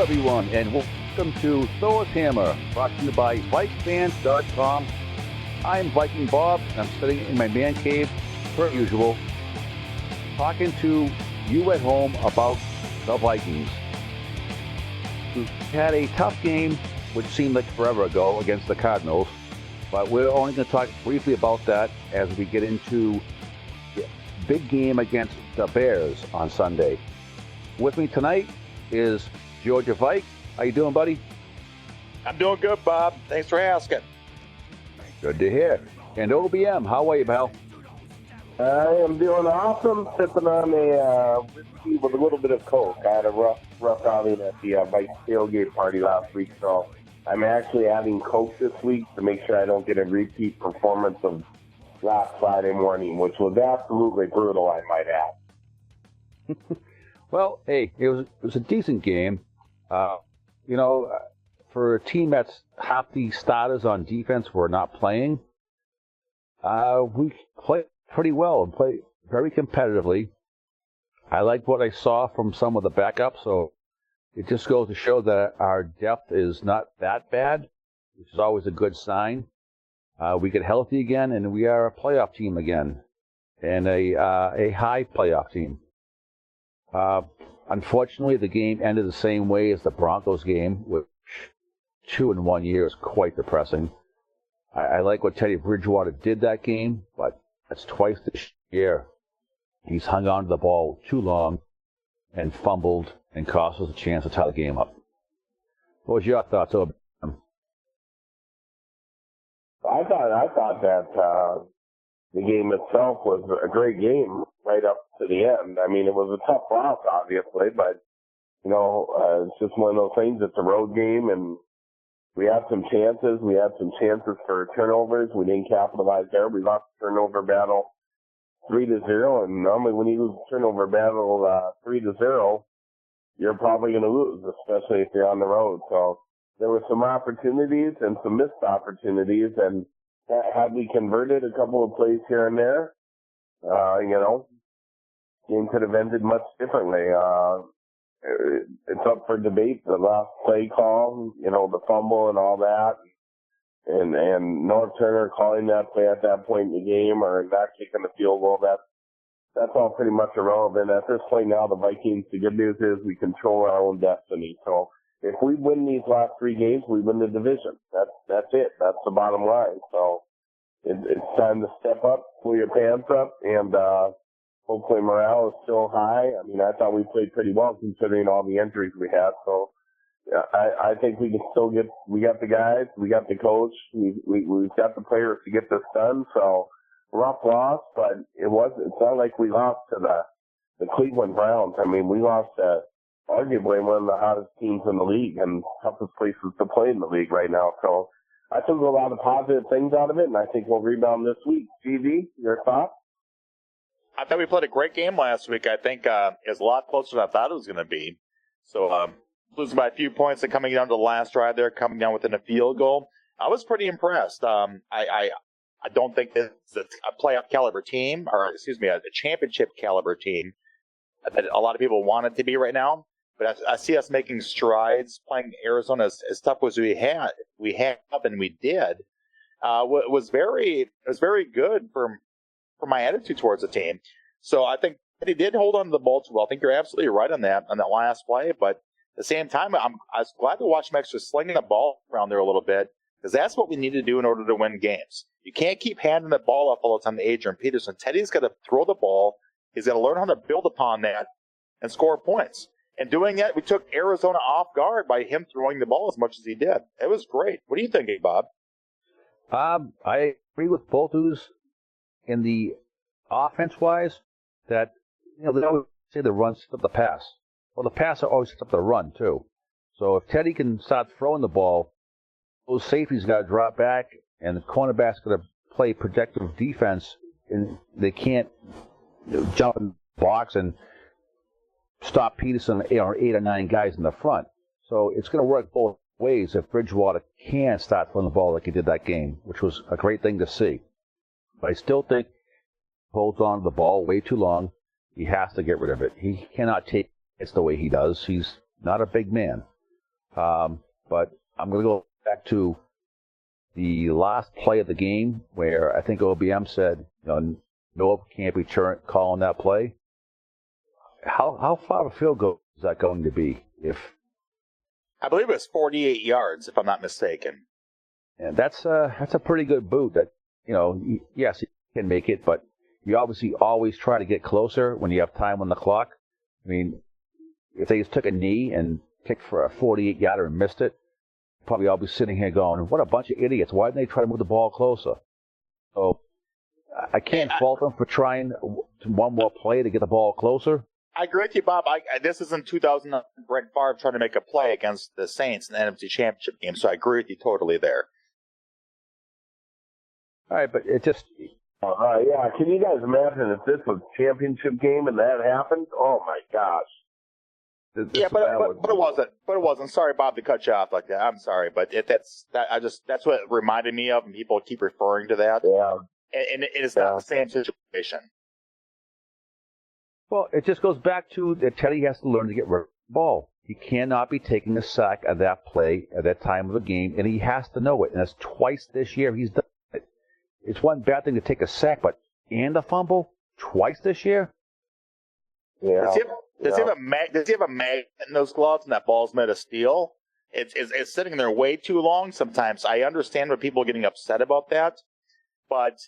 everyone, and welcome to Thor's Hammer, brought to you by VikeFans.com. I'm Viking Bob, and I'm sitting in my man cave, per usual, talking to you at home about the Vikings. We had a tough game, which seemed like forever ago, against the Cardinals, but we're only going to talk briefly about that as we get into the big game against the Bears on Sunday. With me tonight is Georgia Vike. How you doing, buddy? I'm doing good, Bob. Thanks for asking. Good to hear. And OBM, how are you, pal? I am doing awesome, sipping on a whiskey with a little bit of Coke. I had a rough outing at the Vice tailgate party last week, so I'm actually adding Coke this week to make sure I don't get a repeat performance of last Friday morning, which was absolutely brutal, I might add. Well, hey, it was a decent game. For a team that's half the starters on defense were not playing, we played pretty well and played very competitively. I like what I saw from some of the backups, so it just goes to show that our depth is not that bad, which is always a good sign. We get healthy again, and we are a playoff team again, and a high playoff team. Unfortunately, the game ended the same way as the Broncos game, which 2 in 1 year is quite depressing. I like what Teddy Bridgewater did that game, but that's twice this year. He's hung on to the ball too long and fumbled and cost us a chance to tie the game up. What was your thoughts, OBM? I thought that the game itself was a great game right up to the end. I mean, it was a tough loss, obviously, but, it's just one of those things. It's a road game, and we had some chances. We had some chances for turnovers. We didn't capitalize there. We lost the turnover battle 3-0, and normally when you lose a turnover battle 3-0, you're probably going to lose, especially if you're on the road. So there were some opportunities and some missed opportunities, and had we converted a couple of plays here and there, game could have ended much differently. It's up for debate, the last play call, the fumble and all that, and North Turner calling that play at that point in the game or not kicking the field goal. That's all pretty much irrelevant. At this point now, the Vikings, the good news is we control our own destiny. So if we win these last 3 games, we win the division. That's it. That's the bottom line. So it's time to step up, pull your pants up, and hopefully morale is still high. I mean, I thought we played pretty well considering all the injuries we had. So yeah, I think we can still we got the guys, we got the coach, we've got the players to get this done. So rough loss, but it's not like we lost to the Cleveland Browns. I mean, we lost to arguably one of the hottest teams in the league and toughest places to play in the league right now. So I took a lot of positive things out of it, and I think we'll rebound this week. GV, your thoughts? I thought we played a great game last week. I think it was a lot closer than I thought it was going to be. So losing by a few points and coming down to the last drive there, coming down within a field goal, I was pretty impressed. I don't think it's a playoff caliber team, or a championship caliber team that a lot of people want it to be right now. But I see us making strides, playing Arizona as tough as we have, and we did. It was very good for my attitude towards the team. So I think he did hold on to the ball too well. I think you're absolutely right on that last play. But at the same time, I was glad to watch him actually slinging the ball around there a little bit, because that's what we need to do in order to win games. You can't keep handing the ball up all the time to Adrian Peterson. Teddy's got to throw the ball. He's got to learn how to build upon that and score points. And doing that, we took Arizona off guard by him throwing the ball as much as he did. It was great. What are you thinking, Bob? I agree with both of those in the offense-wise that, they always say the run sets up the pass. Well, the pass always sets up the run, too. So if Teddy can start throwing the ball, those safeties got to drop back, and the cornerback's got to play protective defense, and they can't jump in the box and stop Peterson or 8 or 9 guys in the front. So it's going to work both ways if Bridgewater can start throwing the ball like he did that game, which was a great thing to see. But I still think he holds on to the ball way too long. He has to get rid of it. He cannot take it the way he does. He's not a big man. But I'm going to go back to the last play of the game where I think OBM said, Noah can't be calling that play. How far of a field goal is that going to be? I believe it was 48 yards, if I'm not mistaken. And that's a pretty good boot. That yes, he can make it, but you obviously always try to get closer when you have time on the clock. I mean, if they just took a knee and kicked for a 48-yarder and missed it, probably I'll be sitting here going, what a bunch of idiots. Why didn't they try to move the ball closer? So I can't fault them for trying one more play to get the ball closer. I agree with you, Bob. This isn't 2000 Brett Favre trying to make a play against the Saints in the NFC Championship game, so I agree with you totally there. All right, but it just... yeah, can you guys imagine if this was a championship game and that happened? Oh, my gosh. But it wasn't. But it wasn't. Sorry, Bob, to cut you off like that. I'm sorry, but that's what it reminded me of, and people keep referring to that. Yeah. And it is not the same situation. Well, it just goes back to that Teddy has to learn to get rid of the ball. He cannot be taking a sack at that play at that time of the game, and he has to know it. And that's twice this year he's done it. It's one bad thing to take a sack, but and a fumble twice this year. Yeah. Does he have a magnet in those gloves and that ball's made of steel? It's sitting there way too long sometimes. I understand when people are getting upset about that, but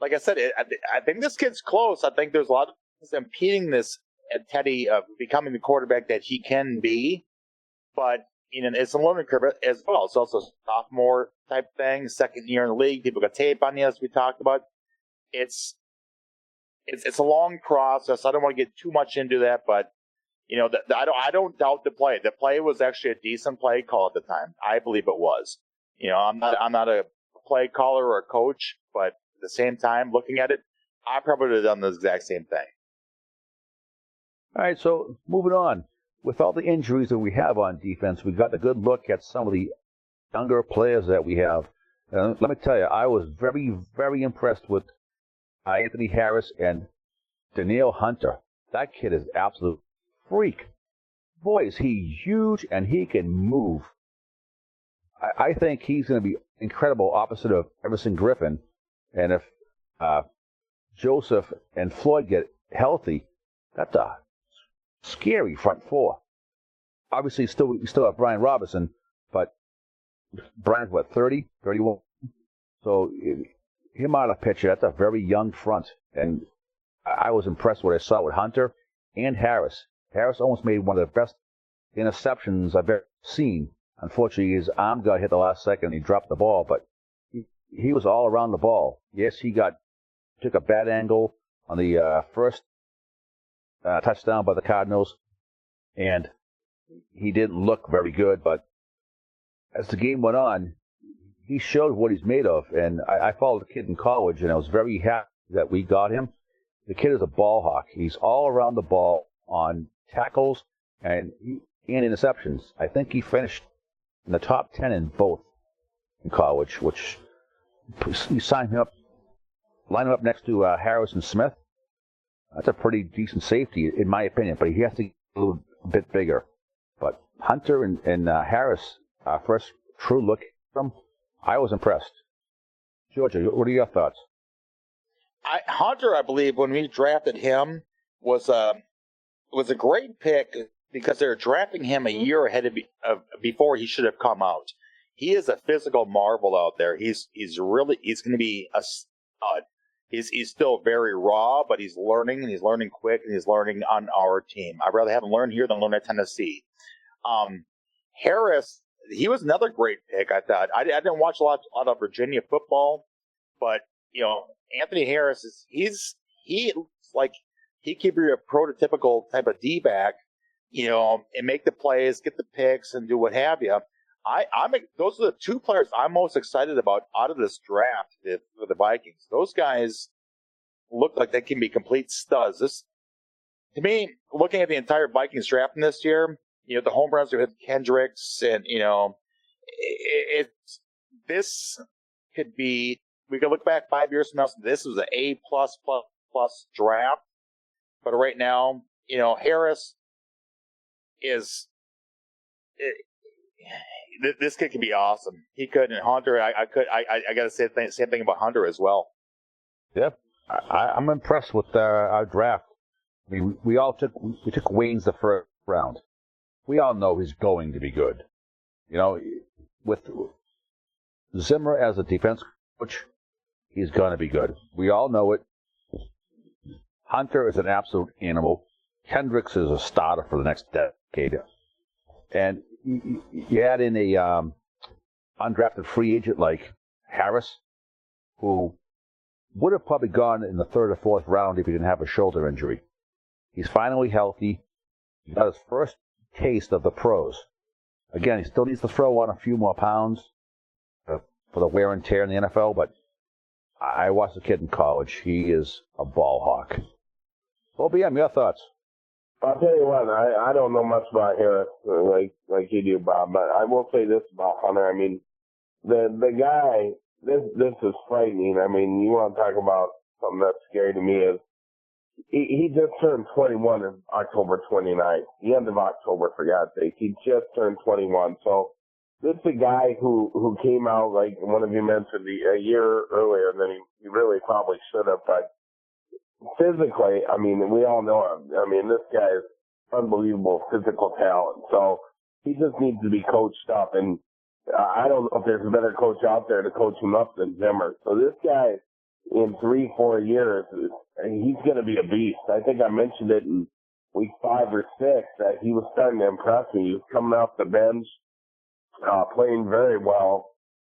like I said, I think this kid's close. I think there's a lot of things impeding this Teddy becoming the quarterback that he can be, but it's a learning curve as well. It's also a sophomore type thing, second year in the league. People got tape on you, as we talked about. It's a long process. I don't want to get too much into that, but I don't doubt the play. The play was actually a decent play call at the time. I believe it was. I'm not a play caller or a coach, but at the same time, looking at it, I probably would have done the exact same thing. All right, so moving on. With all the injuries that we have on defense, we got a good look at some of the younger players that we have. Let me tell you, I was very, very impressed with Anthony Harris and Danielle Hunter. That kid is absolute freak. Boy, is he huge and he can move. I think he's going to be incredible opposite of Everson Griffin. And if Joseph and Floyd get healthy, that's a scary front four. Obviously, we still have Brian Robinson, but Brian's, 30, 31? So him out of the picture, that's a very young front. And I was impressed with what I saw with Hunter and Harris. Harris almost made one of the best interceptions I've ever seen. Unfortunately, his arm got hit the last second and he dropped the ball, but he was all around the ball. Yes, he took a bad angle on the first touchdown by the Cardinals, and he didn't look very good, but as the game went on, he showed what he's made of, and I followed the kid in college, and I was very happy that we got him. The kid is a ball hawk. He's all around the ball on tackles and interceptions. I think he finished in the top 10 in both in college, which you line him up next to Harrison Smith. That's a pretty decent safety, in my opinion, but he has to get a little bit bigger. But Hunter and Harris, first true look at them, I was impressed. Georgia, what are your thoughts? Hunter, I believe, when we drafted him, was a great pick because they were drafting him a year ahead of before he should have come out. He is a physical marvel out there. He's going to be a stud. He's still very raw, but he's learning, and he's learning quick, and he's learning on our team. I'd rather have him learn here than learn at Tennessee. Harris, he was another great pick, I thought. I didn't watch a lot of Virginia football, but, Anthony Harris, he looks like he could be a prototypical type of D-back, and make the plays, get the picks, and do what have you. Those are the two players I'm most excited about out of this draft for the Vikings. Those guys look like they can be complete studs. To me, looking at the entire Vikings draft this year, the home runs with Kendricks, and this could be. We could look back 5 years from now. This was an A++ draft, but right now, Harris is this kid could be awesome. He could, and Hunter, I got to say the same thing about Hunter as well. Yep, I'm impressed with our draft. I mean, we took Waynes the first round. We all know he's going to be good. You know, with Zimmer as a defense coach, he's going to be good. We all know it. Hunter is an absolute animal. Kendricks is a starter for the next decade. And you add in a undrafted free agent like Harris, who would have probably gone in the third or fourth round if he didn't have a shoulder injury. He's finally healthy. He got his first taste of the pros. Again, he still needs to throw on a few more pounds for the wear and tear in the NFL, but I watched the kid in college. He is a ball hawk. OBM, your thoughts? I'll tell you what, I don't know much about Harris like you do, Bob, but I will say this about Hunter. I mean, the guy, this is frightening. I mean, you want to talk about something that's scary to me is he just turned 21 on October 29th, the end of October, for God's sake. He just turned 21. So this is a guy who came out, like one of you mentioned, a year earlier than he really probably should have, but physically, I mean, we all know him. I mean, this guy is unbelievable physical talent. So he just needs to be coached up. And I don't know if there's a better coach out there to coach him up than Zimmer. So this guy, in 3-4 years, he's going to be a beast. I think I mentioned it in week 5 or 6 that he was starting to impress me. He was coming off the bench, playing very well.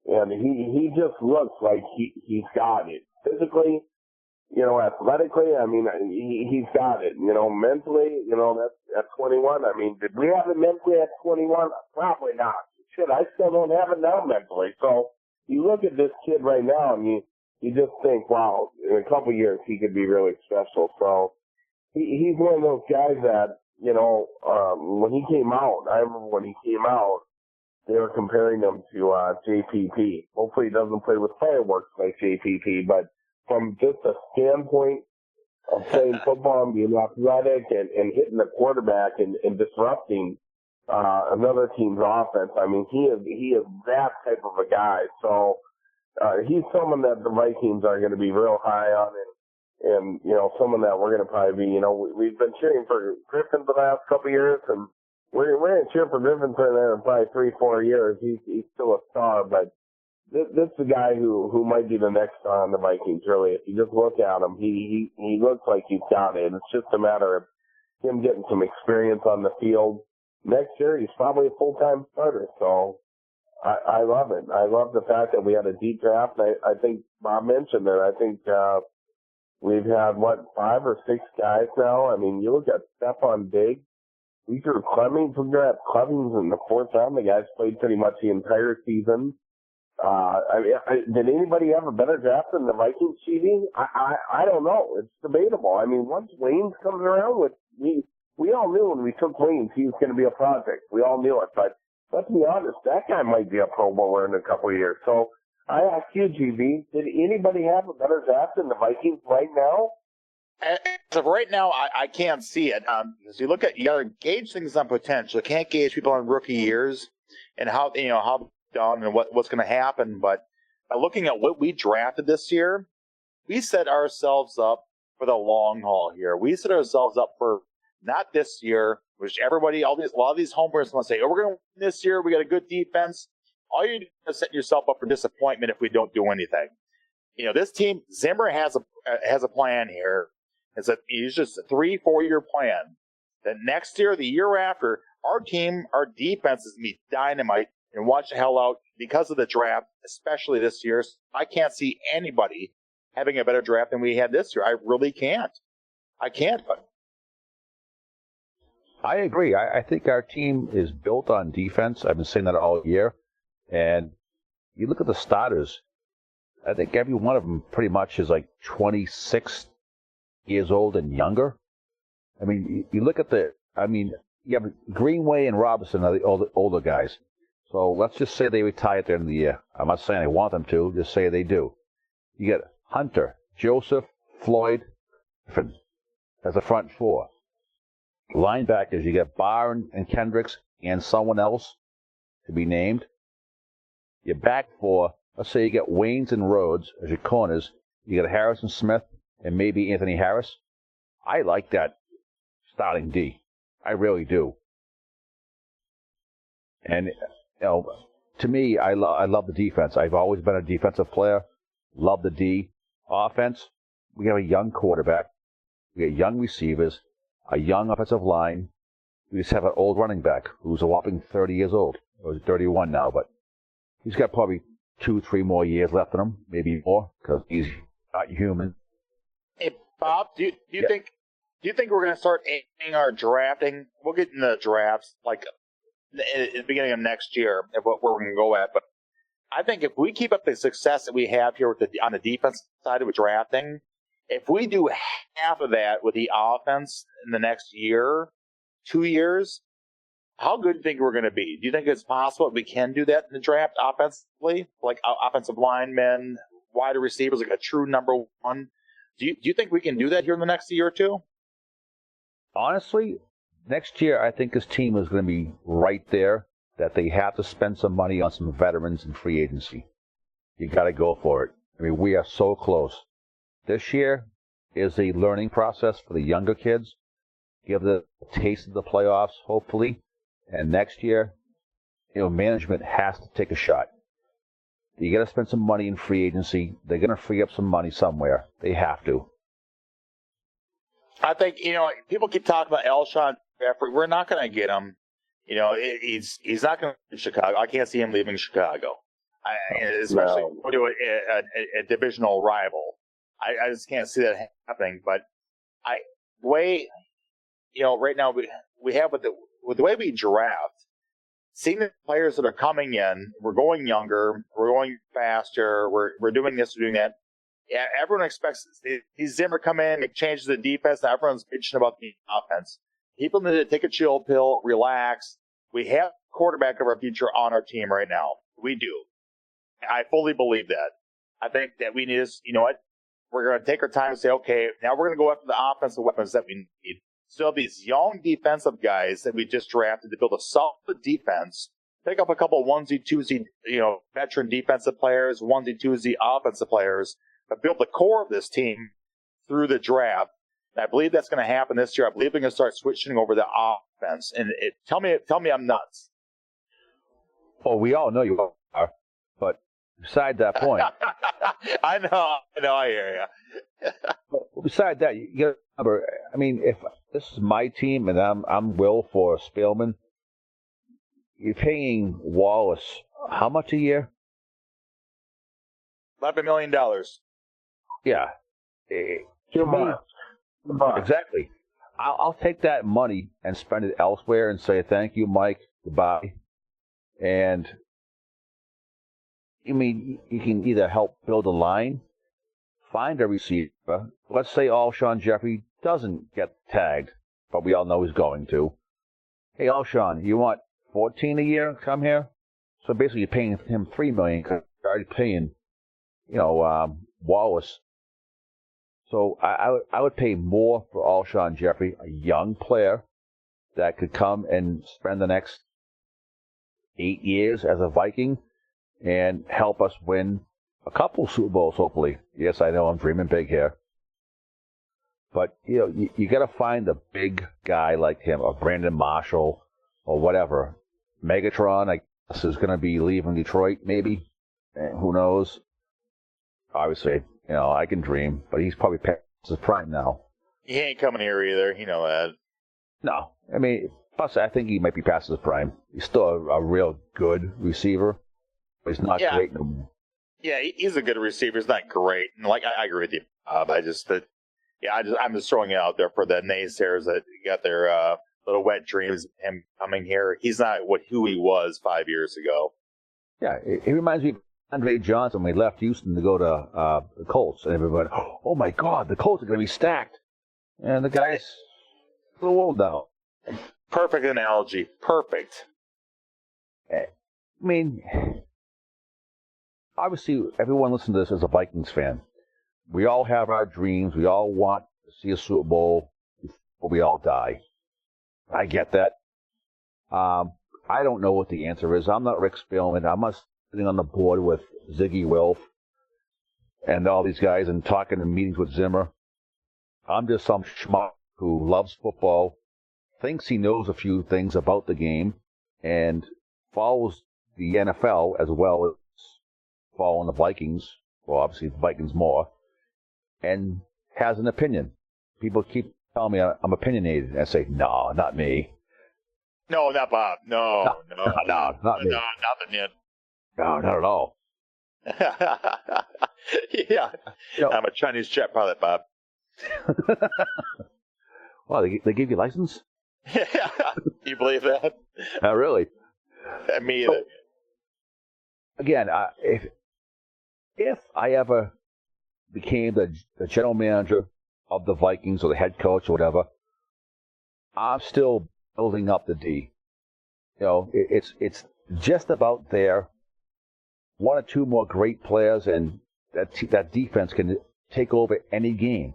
And he just looks like he's got it. Physically, you know, athletically, I mean, he's got it. You know, mentally, you know, that's at 21. I mean, did we have it mentally at 21? Probably not. Shit, I still don't have it now mentally. So you look at this kid right now, and you just think, wow, in a couple of years he could be really special. So he's one of those guys that, you know, when he came out, I remember when he came out, they were comparing him to JPP. Hopefully he doesn't play with fireworks like JPP, but from just a standpoint of playing football and being athletic and hitting the quarterback and disrupting another team's offense, I mean, he is that type of a guy. So he's someone that the Vikings are going to be real high on, and you know, someone that we're going to probably be, you know, we've been cheering for Griffin the last couple of years, and we're going to cheer for Griffin for another probably 3-4 years. He's still a star, but this is a guy who might be the next star on the Vikings, really. If you just look at him, he looks like he's got it. It's just a matter of him getting some experience on the field. Next year, he's probably a full-time starter. So I love it. I love the fact that we had a deep draft. I think Bob mentioned it. I think we've had, 5 or 6 guys now. I mean, you look at Stephon Diggs. We drew Clemmings. We grabbed Clemmings in the 4th round. The guy's played pretty much the entire season. I mean, did anybody have a better draft than the Vikings, TV? I don't know. It's debatable. I mean, once Waynes comes around, we all knew when we took Waynes he was going to be a project. We all knew it. But let's be honest, that guy might be a Pro Bowler in a couple of years. So I ask you, GB, did anybody have a better draft than the Vikings right now? As of right now, I can't see it. As you got to gauge things on potential. You can't gauge people on rookie years and how done and what's going to happen. But by looking at what we drafted this year, we set ourselves up for the long haul here. We set ourselves up for not this year, which a lot of these homers want to say, oh, we're going to win this year. We got a good defense. All you're doing is setting yourself up for disappointment if we don't do anything. You know, this team, Zimmer has a plan here. It's just a 3-4 year plan. That next year, the year after, our defense is going to be dynamite and watch the hell out because of the draft, especially this year. I can't see anybody having a better draft than we had this year. I really can't. I can't. But I agree. I think our team is built on defense. I've been saying that all year. And you look at the starters, I think every one of them pretty much is like 26 years old and younger. I mean, you look at you have Greenway and Robinson are the older guys. So let's just say they retire at the end of the year. I'm not saying I want them to, just say they do. You get Hunter, Joseph, Floyd, as a front 4. Linebackers, you get Barr and Kendricks. and someone else to be named, you're back for, let's say you get Waynes and Rhodes as your corners, you get Harrison Smith and maybe Anthony Harris. I like that starting D. I really do. And, to me, I love the defense. I've always been a defensive player. Love the D. Offense, we have a young quarterback. We got young receivers, a young offensive line. We just have an old running back who's a whopping 30 years old. Or he's 31 now, but he's got probably 2-3 more years left in him, maybe more, because he's not human. Hey, Bob, do you think we're going to start aiming our drafting? We'll get into the drafts like in the beginning of next year of what we're going to go at, but I think if we keep up the success that we have here on the defense side of drafting, if we do half of that with the offense in the next year, 2 years, how good do you think we're going to be? Do you think it's possible we can do that in the draft offensively? Like offensive linemen, wide receivers, like a true number one? Do you think we can do that here in the next year or two? Honestly, next year I think this team is going to be right there, that they have to spend some money on some veterans in free agency. You got to go for it. I mean, we are so close. This year is a learning process for the younger kids. Give the taste of the playoffs, hopefully. And next year, management has to take a shot. You got to spend some money in free agency. They're going to free up some money somewhere. They have to. I think, people keep talking about Alshon Jeffrey. We're not going to get him. He's not going to Chicago. I can't see him leaving Chicago, especially to a divisional rival. I just can't see that happening. But right now we have with the way we draft, seeing the players that are coming in, we're going younger, we're going faster, we're doing this, we're doing that. Yeah, everyone expects these Zimmer come in, it changes the defense, and everyone's bitching about the offense. People need to take a chill pill, relax. We have a quarterback of our future on our team right now. We do. I fully believe that. I think that we need to, we're going to take our time and say, okay, now we're going to go after the offensive weapons that we need. Still have these young defensive guys that we just drafted to build a solid defense. Pick up a couple onesie, twosie, veteran defensive players, onesie, twosie offensive players, but build the core of this team through the draft. And I believe that's going to happen this year. I believe they're going to start switching over the offense. And tell me I'm nuts. Oh, we all know you are. But beside that point, I know, I hear you. But beside that, you got to remember. I mean, if this is my team and I'm Will for Spielman, you're paying Wallace how much a year? $11 million. Yeah. Too much. Exactly. I'll take that money and spend it elsewhere and say thank you, Mike. Goodbye. And you can either help build a line, find a receiver. Let's say Alshon Jeffrey doesn't get tagged, but we all know he's going to. Hey, Alshon, you want 14 a year? Come here. So basically, you're paying him $3 million because you're already paying, Wallace. So I would pay more for Alshon Jeffrey, a young player that could come and spend the next 8 years as a Viking and help us win a couple Super Bowls, hopefully. Yes, I know I'm dreaming big here. But, you got to find a big guy like him, or Brandon Marshall, or whatever. Megatron, I guess, is going to be leaving Detroit, maybe. Who knows? Obviously, I can dream, but he's probably past his prime now. He ain't coming here either. You know that. No. Plus, I think he might be past his prime. He's still a real good receiver. But he's not great no more. Yeah, he's a good receiver. He's not great. And I agree with you, Bob. I'm just throwing it out there for the naysayers that got their little wet dreams of him coming here. He's not who he was 5 years ago. Yeah, it reminds me of Andre Johnson when he left Houston to go to the Colts. And everybody, oh my God, the Colts are going to be stacked. And the guy's a little old now. Perfect analogy. Perfect. Obviously, everyone listening to this is a Vikings fan. We all have our dreams. We all want to see a Super Bowl before we all die. I get that. I don't know what the answer is. I'm not Rick Spielman. I'm not sitting on the board with Ziggy Wilf and all these guys and talking in meetings with Zimmer. I'm just some schmuck who loves football, thinks he knows a few things about the game, and follows the NFL as well as following the Vikings. Well, obviously the Vikings more, and has an opinion. People keep telling me I'm opinionated, and I say, no, not me. No, not Bob. No, not me. No, nothing yet. No, not at all. Yeah, I'm a Chinese jet pilot, Bob. Wow, they give you a license? You believe that? Not really. Me either. Again, if I ever became the general manager of the Vikings or the head coach or whatever, I'm still building up the D. It's just about there. One or two more great players, and that defense can take over any game.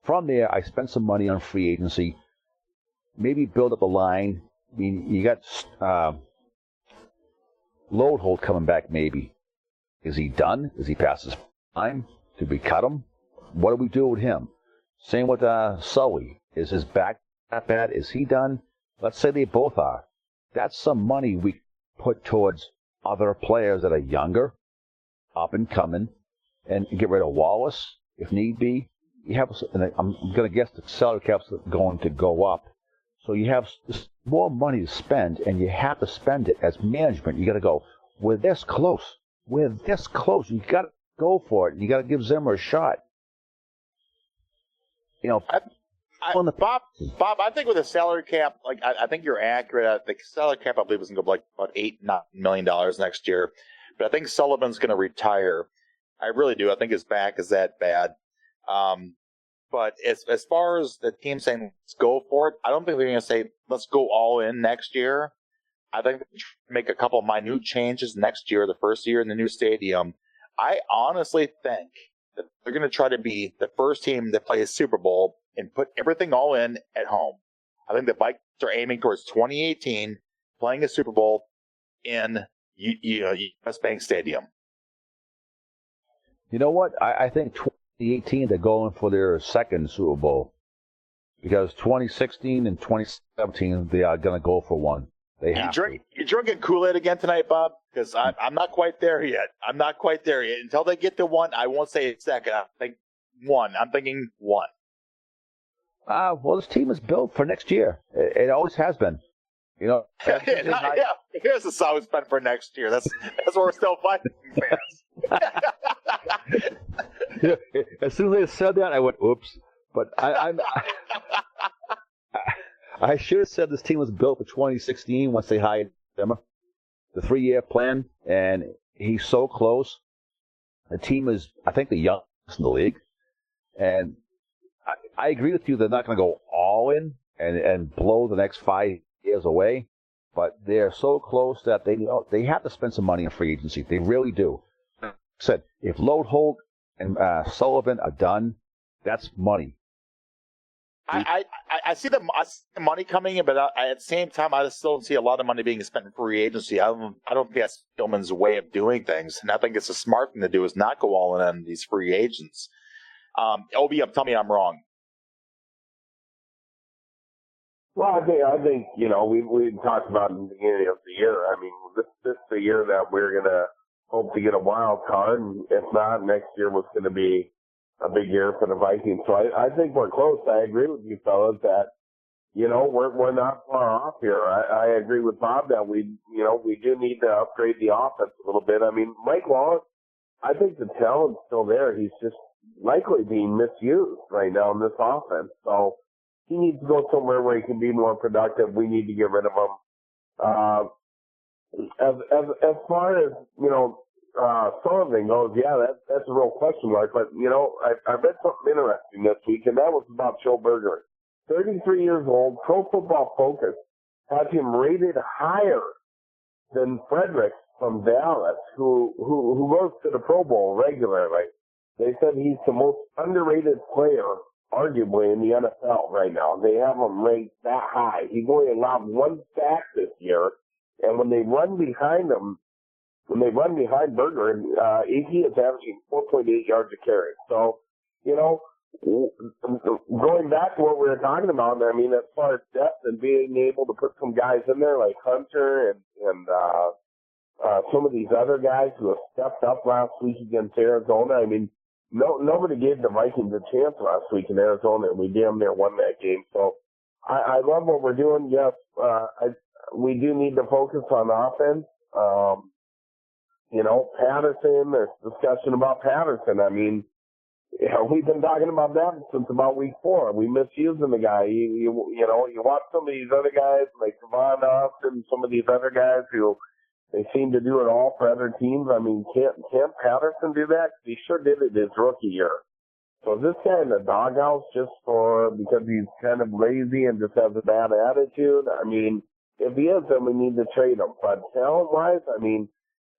From there, I spent some money on free agency, maybe build up the line. I mean, you got Loadhold coming back, maybe. Is he done? Is he past his time? Did we cut him? What do we do with him? Same with Sully. Is his back that bad? Is he done? Let's say they both are. That's some money we put towards other players that are younger, up and coming, and get rid of Wallace if need be. You have, I'm going to guess the salary cap's going to go up. So you have more money to spend, and you have to spend it as management. You got to go, we're this close. We're this close. You got to go for it. You got to give Zimmer a shot. Bob, I think with the salary cap, I think you're accurate. The salary cap, I believe, is going to go about $8-9 million next year. But I think Sullivan's going to retire. I really do. I think his back is that bad. But as far as the team saying let's go for it, I don't think they're going to say let's go all in next year. I think they make a couple of minute changes next year, the first year in the new stadium. I honestly think that they're going to try to be the first team that plays Super Bowl and put everything all in at home. I think the Vikings are aiming towards 2018, playing a Super Bowl in US Bank Stadium. You know what? I think 2018 they're going for their second Super Bowl, because 2016 and 2017 they are going to go for one. You drinking Kool-Aid again tonight, Bob? Because I'm not quite there yet. Until they get to one, I won't say second. I think one. I'm thinking one. Well, this team is built for next year. It always has been. Yeah. Here's the song it's been for next year. That's what we're still fighting fans. As soon as they said that, I went, oops. But I should have said this team was built for 2016 once they hired Zimmer. The 3-year plan, and he's so close. The team is, I think, the youngest in the league. And I agree with you, they're not going to go all in and blow the next 5 years away. But they're so close that they have to spend some money on free agency. They really do. Like I said, if Loadhold and Sullivan are done, that's money. I see the money coming in, but at the same time, I still don't see a lot of money being spent in free agency. I don't think that's Spielman's way of doing things, and I think it's a smart thing to do is not go all in on these free agents. OB, tell me I'm wrong. Well, I think we talked about in the beginning of the year. I mean, this is the year that we're gonna hope to get a wild card, and if not, next year was going to be a big year for the Vikings. So I think we're close. I agree with you fellas that, we're not far off here. I agree with Bob that we do need to upgrade the offense a little bit. I mean, Mike Wallace, I think the talent's still there. He's just likely being misused right now in this offense. So he needs to go somewhere where he can be more productive. We need to get rid of him. As far as, Sullivan goes, yeah, that's a real question mark. But, I read something interesting this week, and that was about Joe Berger. 33 years old, Pro Football Focus has him rated higher than Fredericks from Dallas, who goes to the Pro Bowl regularly. They said he's the most underrated player arguably in the NFL right now. They have him ranked that high. He's only allowed 1 sack this year, and when they run behind him, when they run behind Berger, AP is averaging 4.8 yards a carry. So, you know, going back to what we were talking about, I mean, as far as depth and being able to put some guys in there like Hunter and some of these other guys who have stepped up last week against Arizona. I mean, nobody gave the Vikings a chance last week in Arizona, and we damn near won that game. So I love what we're doing. Yes, we do need to focus on offense. You know, Patterson, there's discussion about Patterson. I mean, you know, we've been talking about that since about week 4. We misusing the guy. You know, you watch some of these other guys like Devon Austin, some of these other guys who they seem to do it all for other teams. I mean, can't Patterson do that? He sure did it his rookie year. So is this guy in the doghouse just because he's kind of lazy and just has a bad attitude? I mean, if he is, then we need to trade him. But talent-wise, I mean,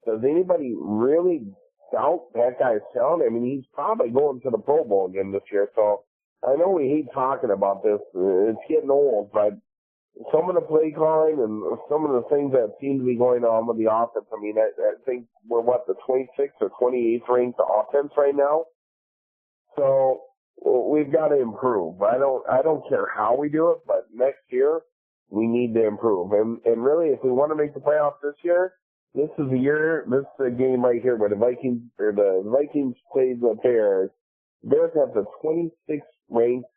does anybody really doubt that guy's talent? I mean, he's probably going to the Pro Bowl again this year. So I know we hate talking about this. It's getting old, but some of the play calling and some of the things that seem to be going on with the offense, I mean, I think we're, the 26th or 28th ranked offense right now. So we've got to improve. I don't care how we do it, but next year we need to improve. And really, if we want to make the playoffs this year, this is a game right here where the Vikings play the Bears. The Bears have the 26th ranked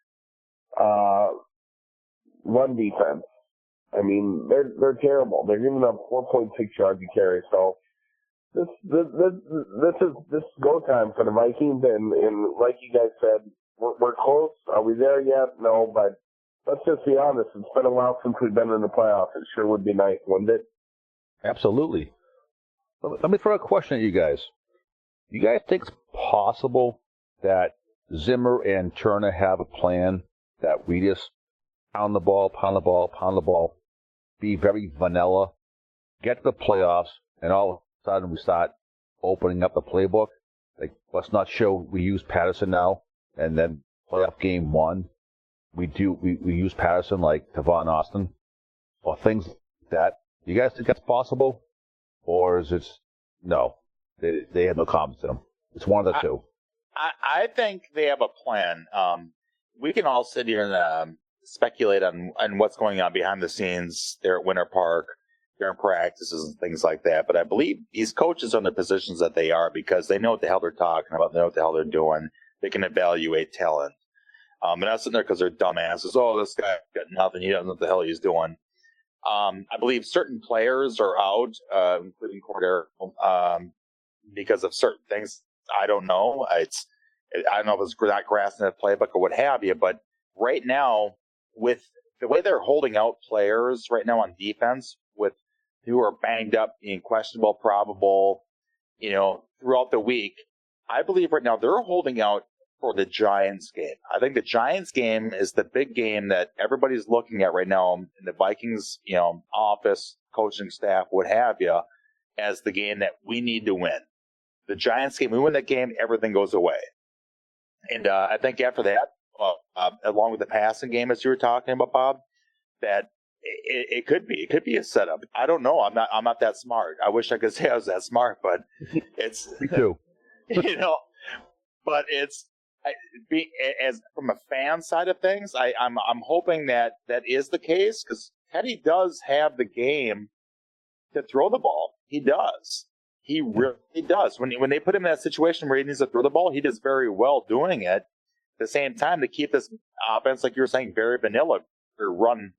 run defense. I mean, they're terrible. They're giving up 4.6 yards a carry. So this is go time for the Vikings. And like you guys said, we're close. Are we there yet? No, but let's just be honest. It's been a while since we've been in the playoffs. It sure would be nice, wouldn't it? Absolutely. Let me throw a question at you guys. You guys think it's possible that Zimmer and Turner have a plan that we just pound the ball, be very vanilla, get to the playoffs, and all of a sudden we start opening up the playbook? Like, let's not show we use Patterson now, and then playoff game 1, we use Patterson like Devon Austin, or things like that. You guys think that's possible? Or is it, no, they have no confidence in them? It's one of the two. I think they have a plan. We can all sit here and speculate on what's going on behind the scenes there at Winter Park, during practices and things like that. But I believe these coaches are in the positions that they are because they know what the hell they're talking about. They know what the hell they're doing. They can evaluate talent. And not sitting there because they're dumbasses. Oh, this guy got nothing. He doesn't know what the hell he's doing. I believe certain players are out, including Cordero, because of certain things. I don't know. I don't know if it's not grass in the playbook or what have you, but right now, with the way they're holding out players right now on defense, with who are banged up, being questionable, probable, throughout the week, I believe right now they're holding out for the Giants game. I think the Giants game is the big game that everybody's looking at right now in the Vikings, office, coaching staff, what have you, as the game that we need to win. The Giants game, we win that game, everything goes away. And I think after that, along with the passing game, as you were talking about, Bob, that it could be a setup. I don't know. I'm not that smart. I wish I could say I was that smart, but it's me too. But it's as from a fan side of things, I'm hoping that is the case, because Teddy does have the game to throw the ball. He does. He really does. When they put him in that situation where he needs to throw the ball, he does very well doing it. At the same time, to keep this offense, like you were saying, very vanilla. Run.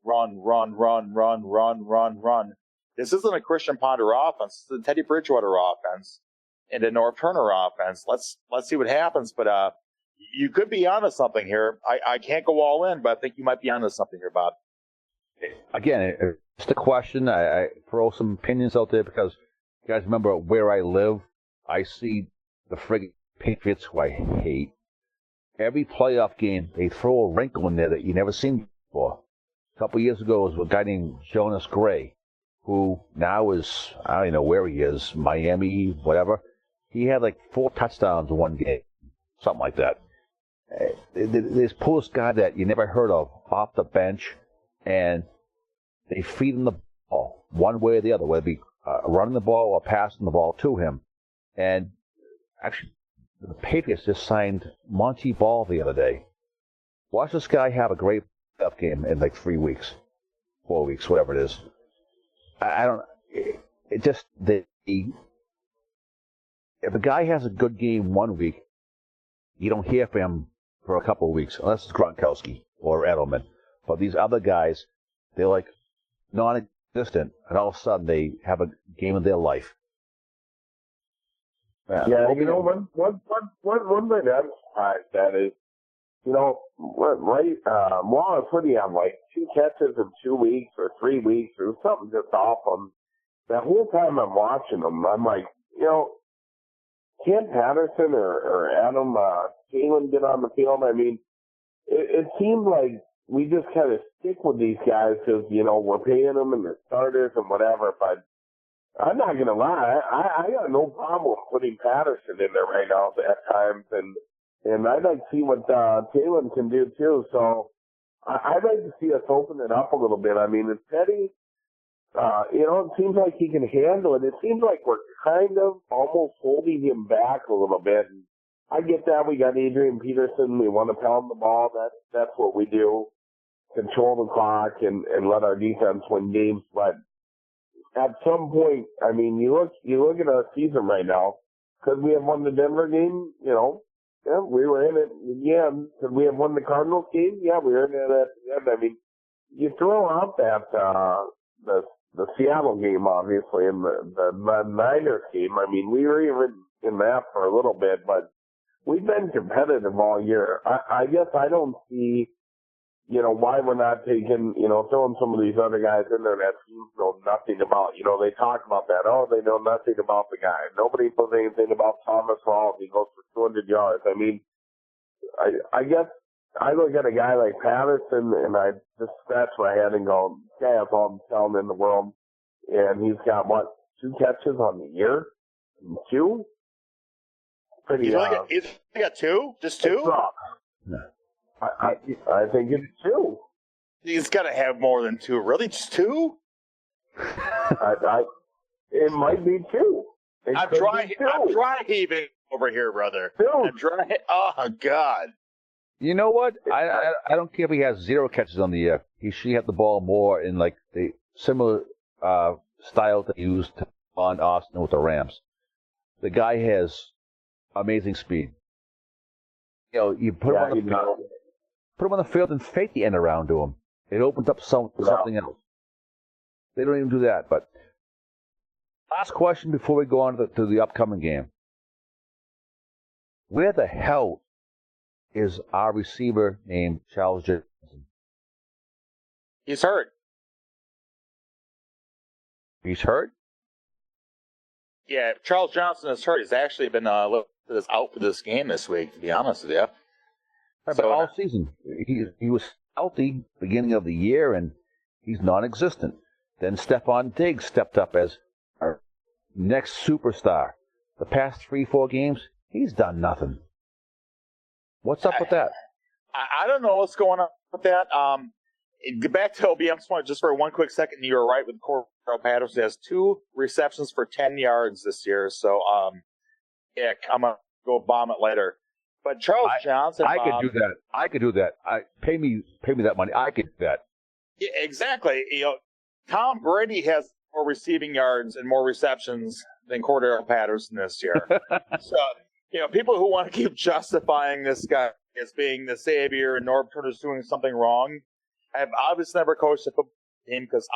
This isn't a Christian Ponder offense. It's a Teddy Bridgewater offense and a North Turner offense. Let's see what happens. But you could be onto something here. I can't go all in, but I think you might be onto something here, Bob. Again, it's the question. I throw some opinions out there because you guys remember where I live. I see the friggin' Patriots, who I hate. Every playoff game, they throw a wrinkle in there that you never seen before. A couple of years ago, it was a guy named Jonas Gray, who now is, I don't even know where he is, Miami, whatever. He had like 4 touchdowns in one game, something like that. This pull this guy that you never heard of off the bench, and they feed him the ball one way or the other, whether it be running the ball or passing the ball to him. And actually, the Patriots just signed Monty Ball the other day. Watch this guy have a great playoff game in like 3 weeks, 4 weeks, whatever it is. I don't. It just if a guy has a good game 1 week, you don't hear from him for a couple of weeks, unless it's Gronkowski or Edelman. But these other guys, they're like non-existent, and all of a sudden they have a game of their life. Yeah, you know, one thing I'm surprised at is, you know, Wallace Hoodie have like 2 catches in 2 weeks or 3 weeks or something just off him. That whole time I'm watching them, I'm like, you know, can't Patterson or Adam Thielen get on the field? I mean, it seems like we just kind of stick with these guys because, you know, we're paying them and they're starters and whatever, but I'm not going to lie. I got no problem putting Patterson in there right now at times, and I'd like to see what Thielen can do too. So I'd like to see us open it up a little bit. I mean, it's Petty. You know, it seems like he can handle it. It seems like we're kind of almost holding him back a little bit. And I get that. We got Adrian Peterson. We want to pound the ball. That's what we do. Control the clock and let our defense win games. But at some point, I mean, you look at our season right now, because we have won the Denver game, you know, yeah, we were in it again. Could we have won the Cardinals game? Yeah, we were in it at the end. I mean, you throw out that, the Seattle game, obviously, and the Niners game. I mean, we were even in that for a little bit, but we've been competitive all year. I guess I don't see, you know, why we're not taking, you know, throwing some of these other guys in there that teams know nothing about. You know, they talk about that. Oh, they know nothing about the guy. Nobody knows anything about Thomas Rawls. He goes for 200 yards. I mean, I guess I look at a guy like Patterson and I just scratch my head and go, this guy has all the talent in the world. And he's got, what, 2 catches on the year? 2? Pretty, he's got 2? Just 2? No. I think it's 2. He's got to have more than 2. Really? Just 2? It might be 2. I'm dry heaving over here, brother. 2. I'm dry. Oh, God. You know what? I don't care if he has 0 catches on the year. He should have the ball more in like the similar style that he used on Austin with the Rams. The guy has amazing speed. You know, you put him on the field. Put him on the field and fake the end around to him. It opens up something else. They don't even do that. But last question before we go on to the upcoming game. Where the hell is our receiver named Charles Johnson? He's hurt. He's hurt? Yeah, Charles Johnson is hurt. He's actually been out for this game this week, to be honest with you. Right, but all season, he was healthy beginning of the year, and he's non-existent. Then Stephon Diggs stepped up as our next superstar. The past 3-4 games, he's done nothing. What's up with that? I don't know what's going on with that. Get back to OBM's point just for one quick second. You were right with Cordell Patterson. He has 2 receptions for 10 yards this year. So, yeah, I'm going to go bomb it later. But Charles Johnson, I could do that. I could do that. Pay me that money. I could do that. Yeah, exactly. You know, Tom Brady has more receiving yards and more receptions than Cordell Patterson this year. So, you know, people who want to keep justifying this guy as being the savior and Norv Turner's doing something wrong, I have obviously never coached a football team because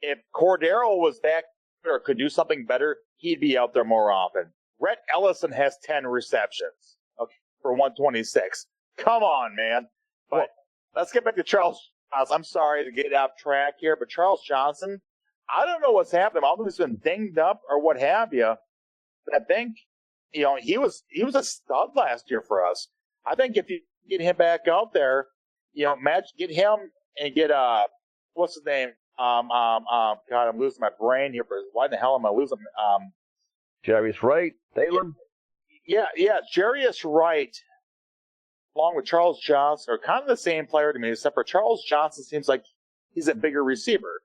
if Cordero was back or could do something better, he'd be out there more often. Rhett Ellison has 10 receptions, okay, for 126. Come on, man. But let's get back to Charles Johnson. I'm sorry to get off track here, but Charles Johnson, I don't know what's happened. I don't know if he's been dinged up or what have you. But I think, you know, he was a stud last year for us. I think if you get him back out there, you know, get him and get what's his name? God, I'm losing my brain here. But why the hell am I losing? Jerry's right. Thielen. Yeah. Jarius Wright, along with Charles Johnson, are kind of the same player to me, except for Charles Johnson seems like he's a bigger receiver.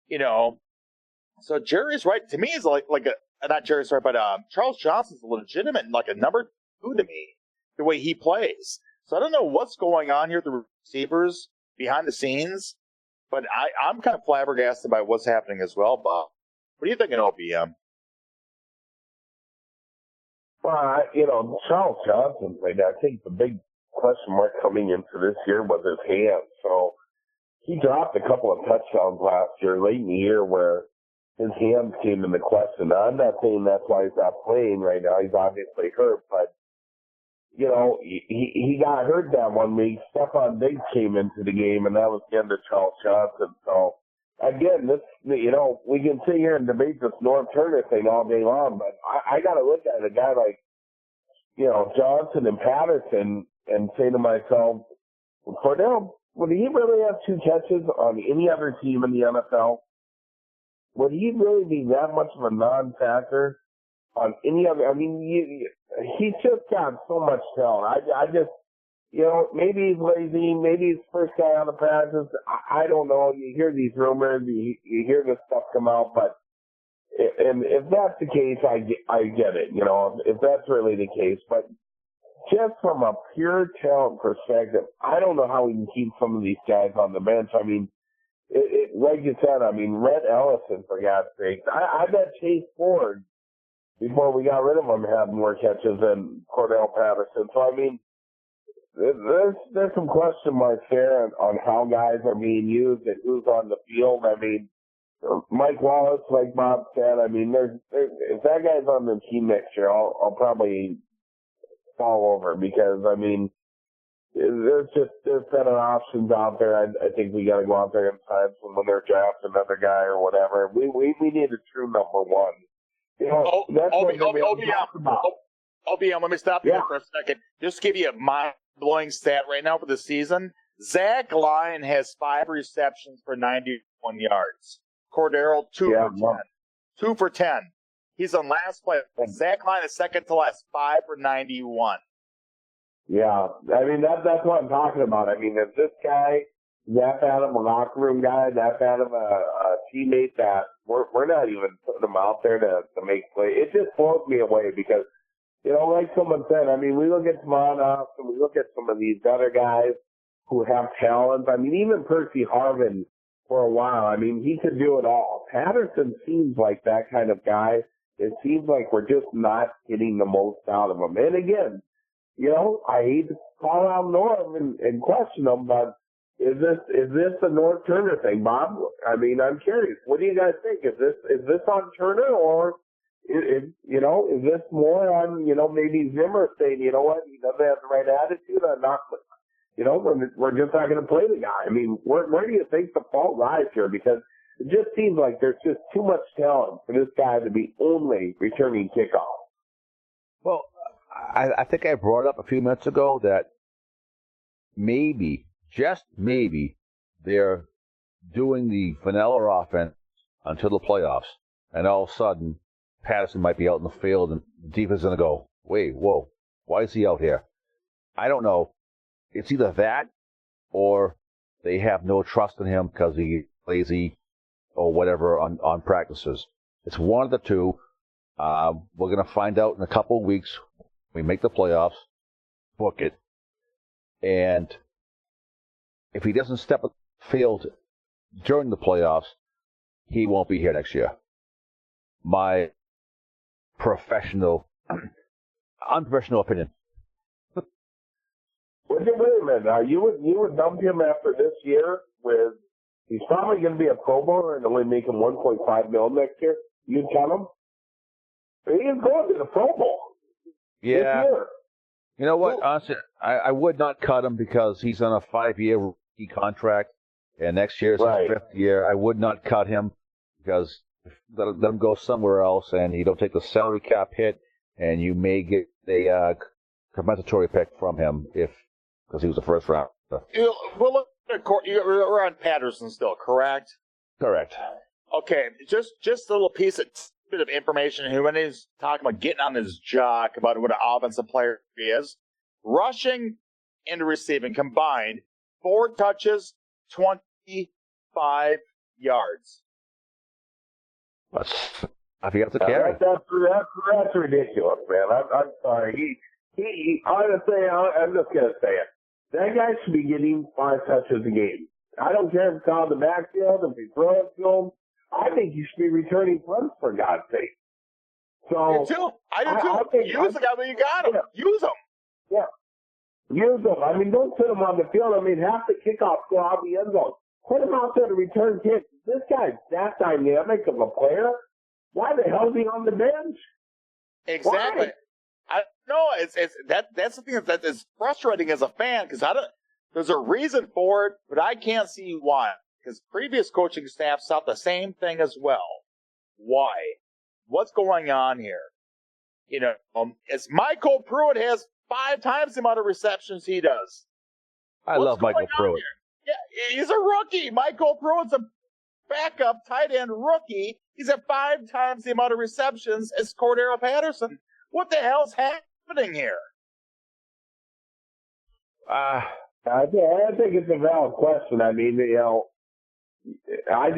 So Jarius Wright to me is like a not Jarius Wright, but Charles Johnson's legitimate, like a number 2 to me, the way he plays. So I don't know what's going on here with the receivers behind the scenes, but I'm kind of flabbergasted by what's happening as well, Bob. What do you think of OBM? Well, Charles Johnson, I think the big question mark coming into this year was his hands. So he dropped a couple of touchdowns last year, late in the year, where his hands came into question. Now, I'm not saying that's why he's not playing right now. He's obviously hurt, but he got hurt that 1 week. Stephon Diggs came into the game, and that was the end of Charles Johnson. So again, we can sit here and debate this North Turner thing all day long, but I got to look at a guy like Johnson and Patterson and say to myself, Cordell, would he really have 2 catches on any other team in the NFL? Would he really be that much of a non-factor on any other? I mean, he's just got so much talent. I just, maybe he's lazy. Maybe he's first guy on the practice. I don't know. You hear these rumors. You hear this stuff come out. But and if that's the case, I get it. If that's really the case. But just from a pure talent perspective, I don't know how we can keep some of these guys on the bench. I mean, like you said, Red Ellison, for God's sake. I bet Chase Ford, before we got rid of him, had more catches than Cordell Patterson. So, there's some question marks there on how guys are being used and who's on the field. Mike Wallace, like Bob said, if that guy's on the team next year, I'll probably fall over because, there's better options out there. I think we got to go out there and sign someone there, draft another guy or whatever. We need a true number 1. That's what we talk about. OBM, let me stop you for a second. Just give you a mind-blowing stat right now for the season. Zach Lyon has 5 receptions for 91 yards. Cordero, 2 for 10. 2 for 10. He's on last play. Zach Lyon is second to last, 5 for 91. Yeah, that's what I'm talking about. If this guy, that bad of a locker room guy, that bad of a teammate, that we're not even putting him out there to make play. It just blows me away because, like someone said, we look at Smonoff and we look at some of these other guys who have talent. Even Percy Harvin for a while, he could do it all. Patterson seems like that kind of guy. It seems like we're just not getting the most out of him. And again, I hate to call out Norm and question him, but is this a North Turner thing, Bob? I'm curious. What do you guys think? Is this on Turner, or is this more on maybe Zimmer saying, you know what, he doesn't have the right attitude, or not? We're just not going to play the guy. Where do you think the fault lies here? Because it just seems like there's just too much talent for this guy to be only returning kickoff. Well, I think I brought up a few minutes ago that maybe, just maybe, they're doing the vanilla offense until the playoffs, and all of a sudden, Patterson might be out in the field, and the defense is going to go, wait, whoa, why is he out here? I don't know. It's either that, or they have no trust in him because he's lazy or whatever on practices. It's one of the two. We're going to find out in a couple of weeks. We make the playoffs, book it, and if he doesn't step on the field during the playoffs, he won't be here next year. My unprofessional opinion. Wait a minute. You would dump him after this year with he's probably going to be a Pro Bowler and only making $1.5 million next year. You'd cut him? He's going to the Pro Bowl. Yeah. You know what? Honestly, I would not cut him because he's on a 5-year rookie contract, and next year is his 5th year. I would not cut him because let him go somewhere else, and you don't take the salary cap hit, and you may get a compensatory pick from him because he was a first round. We're on Patterson still, correct? Correct. Okay, just a little piece of bit of information when he's talking about getting on his jock about what an offensive player he is. Rushing and receiving combined, 4 touches, 25 yards. I forgot to carry. That's ridiculous, man. I'm sorry. He honestly, I'm just gonna say it. That guy should be getting 5 touches a game. I don't care if it's on the backfield, if he's throwing to him. I think you should be returning punts, for God's sake. So I do too. Use the guy when you got him. Yeah. Use him. Yeah. Use him. I mean, don't put him on the field. I mean, half the kickoffs go out the end zone. Put him out there to return kicks. This guy's that dynamic of a player. Why the hell is he on the bench? Exactly. Why? That's the thing that is frustrating as a fan because there's a reason for it, but I can't see why. Because previous coaching staffs thought the same thing as well. Why? What's going on here? It's Michael Pruitt has 5 times the amount of receptions he does. I love Michael Pruitt. Yeah, he's a rookie. Michael Pruitt's a backup tight end rookie. He's at 5 times the amount of receptions as Cordero Patterson. What the hell's happening here? I think it's a valid question. I mean, I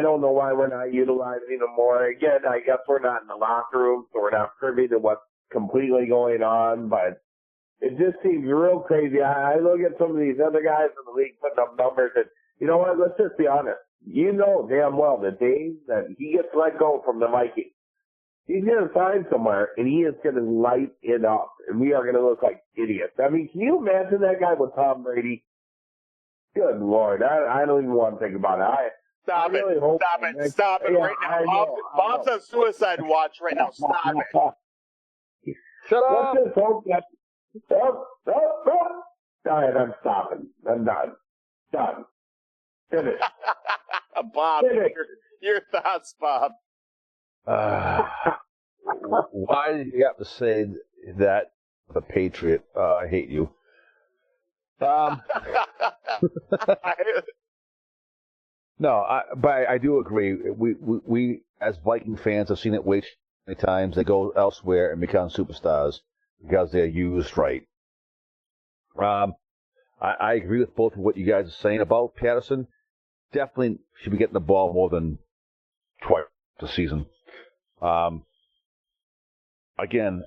don't know why we're not utilizing them more. Again, I guess we're not in the locker room, so we're not privy to what's completely going on, but it just seems real crazy. I look at some of these other guys in the league putting up numbers, and you know what? Let's just be honest. You know damn well the day that he gets let go from the Vikings, he's going to sign somewhere, and he is going to light it up, and we are going to look like idiots. I mean, can you imagine that guy with Tom Brady? Good Lord, I don't even want to think about it. Stop it right now. Bob's on suicide watch right now. Stop it. Shut up. Let's just hope that... All right, I'm stopping. I'm done. Done. Finish. Bob, your thoughts, Bob. Why did you have to say that, the Patriot? I hate you. No, but I do agree. We as Viking fans have seen it way too many times. They go elsewhere and become superstars because they're used right. I agree with both of what you guys are saying about Patterson. Definitely should be getting the ball more than twice a season. Again,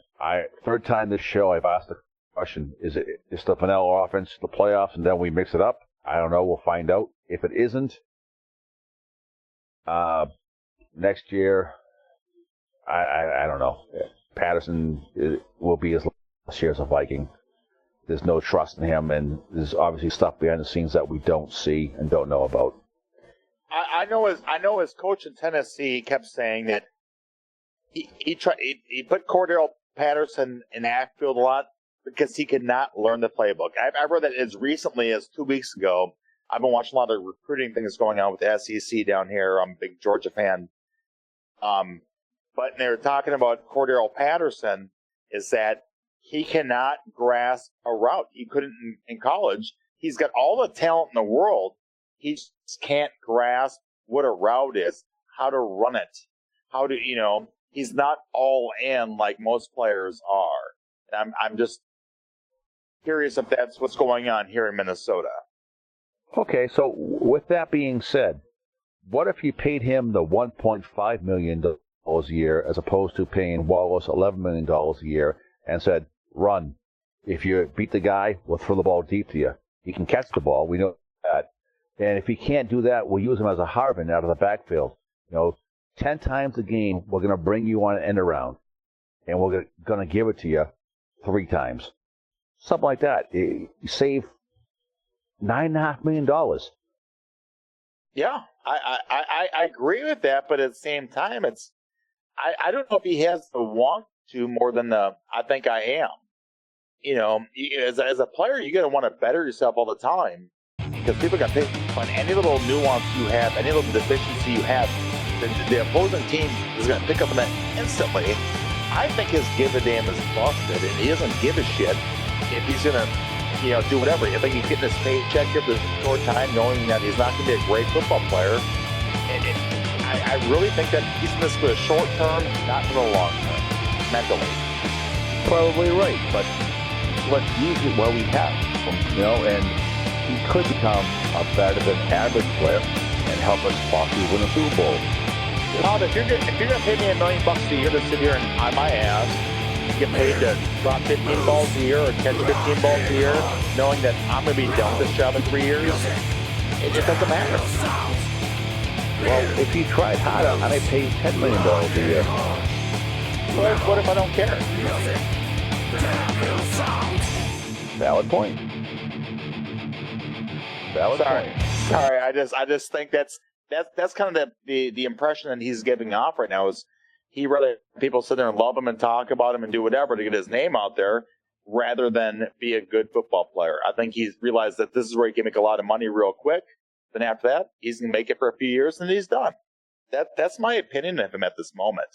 third time this show I've asked the question, is the vanilla offense the playoffs and then we mix it up? I don't know. We'll find out. If it isn't, next year, I don't know. Patterson will be his last year as a Viking. There's no trust in him, and there's obviously stuff behind the scenes that we don't see and don't know about. I know his coach in Tennessee kept saying that he put Cordero Patterson in Ackfield a lot because he could not learn the playbook. I've read that as recently as 2 weeks ago. I've been watching a lot of recruiting things going on with the SEC down here. I'm a big Georgia fan. But they were talking about Cordero Patterson is that he cannot grasp a route. He couldn't in college. He's got all the talent in the world. He just can't grasp what a route is, how to run it, how to, he's not all in like most players are. And I'm just curious if that's what's going on here in Minnesota. Okay, so with that being said, what if you paid him the $1.5 million a year as opposed to paying Wallace $11 million a year and said, run. If you beat the guy, we'll throw the ball deep to you. He can catch the ball. We know that. And if he can't do that, we'll use him as a Harvin out of the backfield. 10 times a game, we're going to bring you on an end around, and we're going to give it to you 3 times. Something like that. You save $9.5 million. Yeah, I agree with that, but at the same time, I don't know if he has the want to more than I think I am. As a player, you're going to want to better yourself all the time because people are going to pick on any little nuance you have, any little deficiency you have. The opposing team is going to pick up on that instantly. I think his give a damn is busted, and he doesn't give a shit if he's going to, do whatever. I think he's getting his paycheck here for a short time, knowing that he's not going to be a great football player. I really think that he's in this for the short term, not for the long term, mentally. Probably right, but let's use it while we have him, and he could become a better than average player and help us possibly win a Super Bowl. Todd, if you're gonna pay me $1 million a year to sit here and on my ass, get paid to drop 15 balls a year or catch 15 balls a year, knowing that I'm gonna be done with this job in 3 years, it doesn't matter. Well, if he tried harder, I may pay $10 million a year. Well, what if I don't care? Valid point. Sorry. I just think that's kind of the impression that he's giving off right now is he rather people sit there and love him and talk about him and do whatever to get his name out there rather than be a good football player. I think he's realized that this is where he can make a lot of money real quick. Then after that, he's going to make it for a few years and he's done. That's my opinion of him at this moment.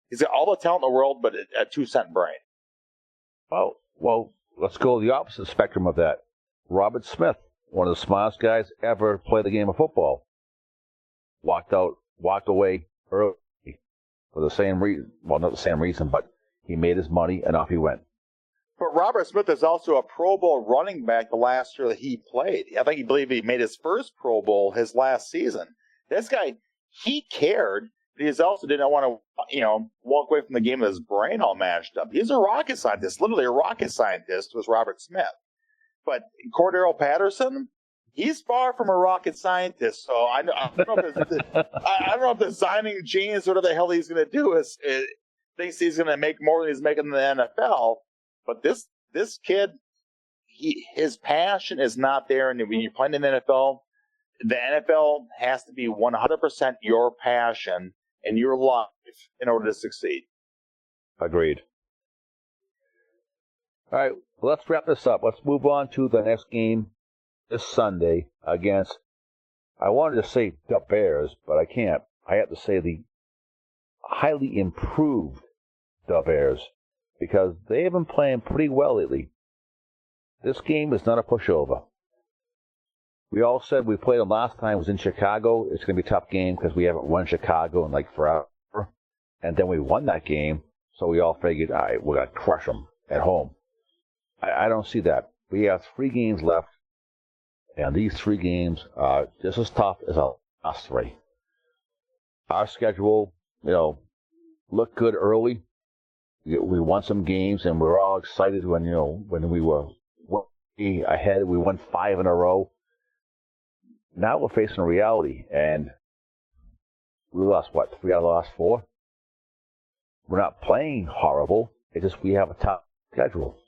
He's got all the talent in the world, but a 2-cent brain. Well, let's go to the opposite spectrum of that. Robert Smith, one of the smartest guys ever play the game of football, walked away early for the same reason. Well, not the same reason, but he made his money and off he went. But Robert Smith is also a Pro Bowl running back the last year that he played. I think he made his first Pro Bowl his last season. This guy, he cared, but he also didn't want to, walk away from the game with his brain all mashed up. He's a rocket scientist, literally a rocket scientist was Robert Smith. But Cordero Patterson, he's far from a rocket scientist. So I don't know if designing genes, whatever the hell he's going to do, thinks he's going to make more than he's making in the NFL. But this kid, his passion is not there. And when you're playing in the NFL has to be 100% your passion and your life in order to succeed. Agreed. All right, let's wrap this up. Let's move on to the next game this Sunday against, I wanted to say the Bears, but I can't. I have to say the highly improved the Bears, because they have been playing pretty well lately. This game is not a pushover. We all said we played them last time, it was in Chicago. It's going to be a tough game because we haven't won Chicago in like forever. And then we won that game, so we all figured, all right, we're going to crush them at home. I don't see that. We have 3 games left, and these 3 games are just as tough as our last 3. Our schedule, looked good early. We won some games, and we were all excited when we were way ahead. We won 5 in a row. Now we're facing reality, and we lost, 3 out of the last 4? We're not playing horrible. It's just we have a tough schedule.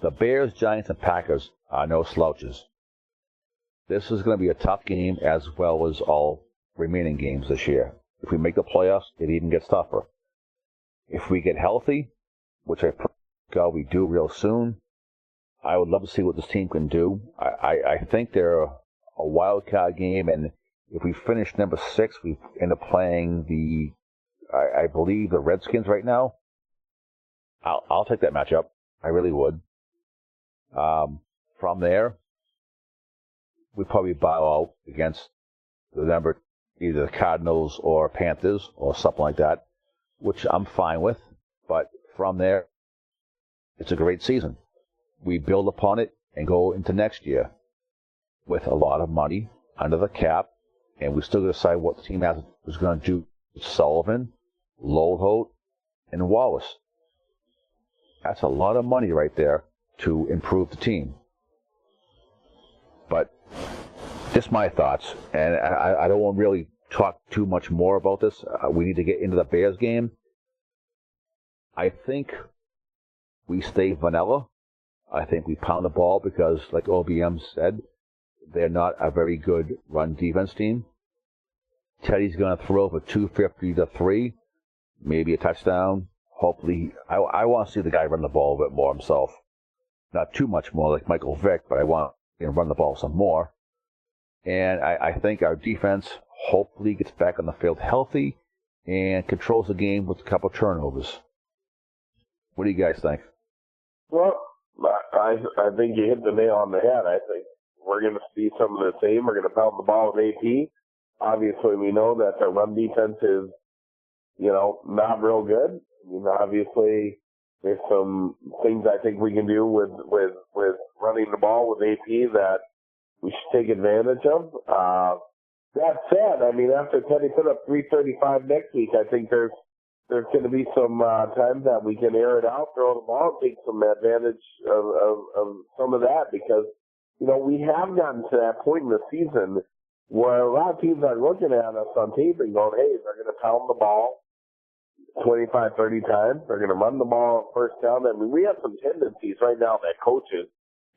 The Bears, Giants, and Packers are no slouches. This is going to be a tough game as well as all remaining games this year. If we make the playoffs, it even gets tougher. If we get healthy, which I pray we do real soon, I would love to see what this team can do. I think they're a wild card game, and if we finish number 6, we end up playing I believe the Redskins right now. I'll take that matchup. I really would. From there, we probably bow out against either the Cardinals or Panthers or something like that, which I'm fine with. But from there, it's a great season. We build upon it and go into next year with a lot of money under the cap, and we still got to decide what the team is going to do with Sullivan, Loholt, and Wallace. That's a lot of money right there to improve the team. But just my thoughts, and I don't want to really talk too much more about this. We need to get into the Bears game. I think we stay vanilla. I think we pound the ball because, like OBM said, they're not a very good run defense team. Teddy's going to throw for 250 to 3, maybe a touchdown. Hopefully, I want to see the guy run the ball a bit more himself. Not too much more like Michael Vick, but I want him to run the ball some more. And I think our defense hopefully gets back on the field healthy and controls the game with a couple turnovers. What do you guys think? Well, I think you hit the nail on the head. I think we're going to see some of the same. We're going to pound the ball with AP. obviously we know that their run defense is, not real good. I mean, obviously there's some things I think we can do with running the ball with AP that we should take advantage of. That said, I mean, after Teddy put up 335 next week, I think there's going to be some times that we can air it out, throw the ball, and take some advantage of some of that because, we have gotten to that point in the season where a lot of teams are looking at us on tape and going, hey, they're going to pound the ball 25, 30 times. They're going to run the ball on first down. I mean, we have some tendencies right now that coaches,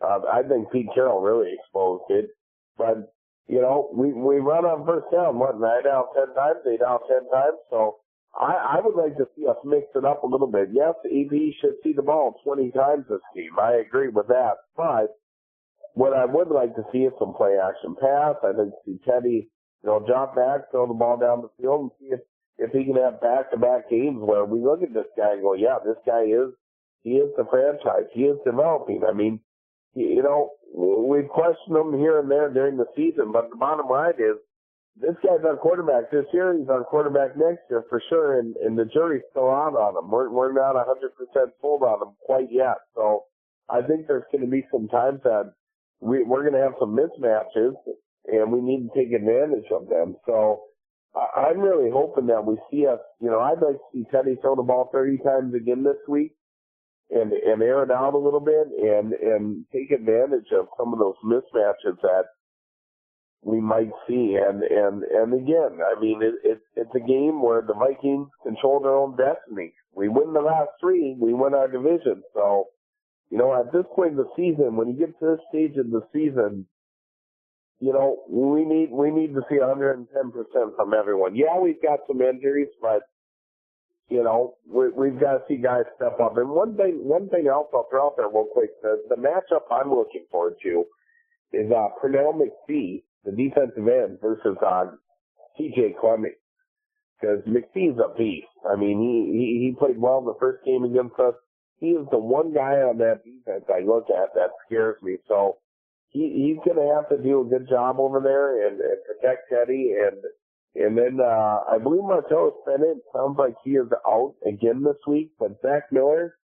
I think Pete Carroll really exposed it. But, we run on first down, 9 out 10 times, 8 out 10 times. So I would like to see us mix it up a little bit. Yes, AP should see the ball 20 times this game. I agree with that. But what I would like to see is some play action pass. I'd like to see Teddy, drop back, throw the ball down the field, and see if he can have back-to-back games where we look at this guy and go, yeah, this guy is the franchise. He is developing. I mean, we've questioned him here and there during the season, but the bottom line is this guy's our quarterback this year. He's our quarterback next year for sure, and the jury's still out on him. We're not 100% sold on him quite yet. So I think there's going to be some times that we're going to have some mismatches, and we need to take advantage of them. So I'm really hoping that we see us, I'd like to see Teddy throw the ball 30 times again this week and air it out a little bit and take advantage of some of those mismatches that we might see. And again, I mean, it's a game where the Vikings control their own destiny. We win the last 3, we win our division. So, at this point in the season, when you get to this stage of the season, we need to see 110% from everyone. Yeah, we've got some injuries, but we've got to see guys step up. And one thing else I'll throw out there real quick: the matchup I'm looking forward to is Pernell McPhee, the defensive end, versus TJ Clemming, because McPhee's a beast. I mean, he played well in the first game against us. He is the one guy on that defense I look at that scares me. So he's going to have to do a good job over there and protect Teddy. And then I believe Martellus Bennett sounds like he is out again this week, but Zach Miller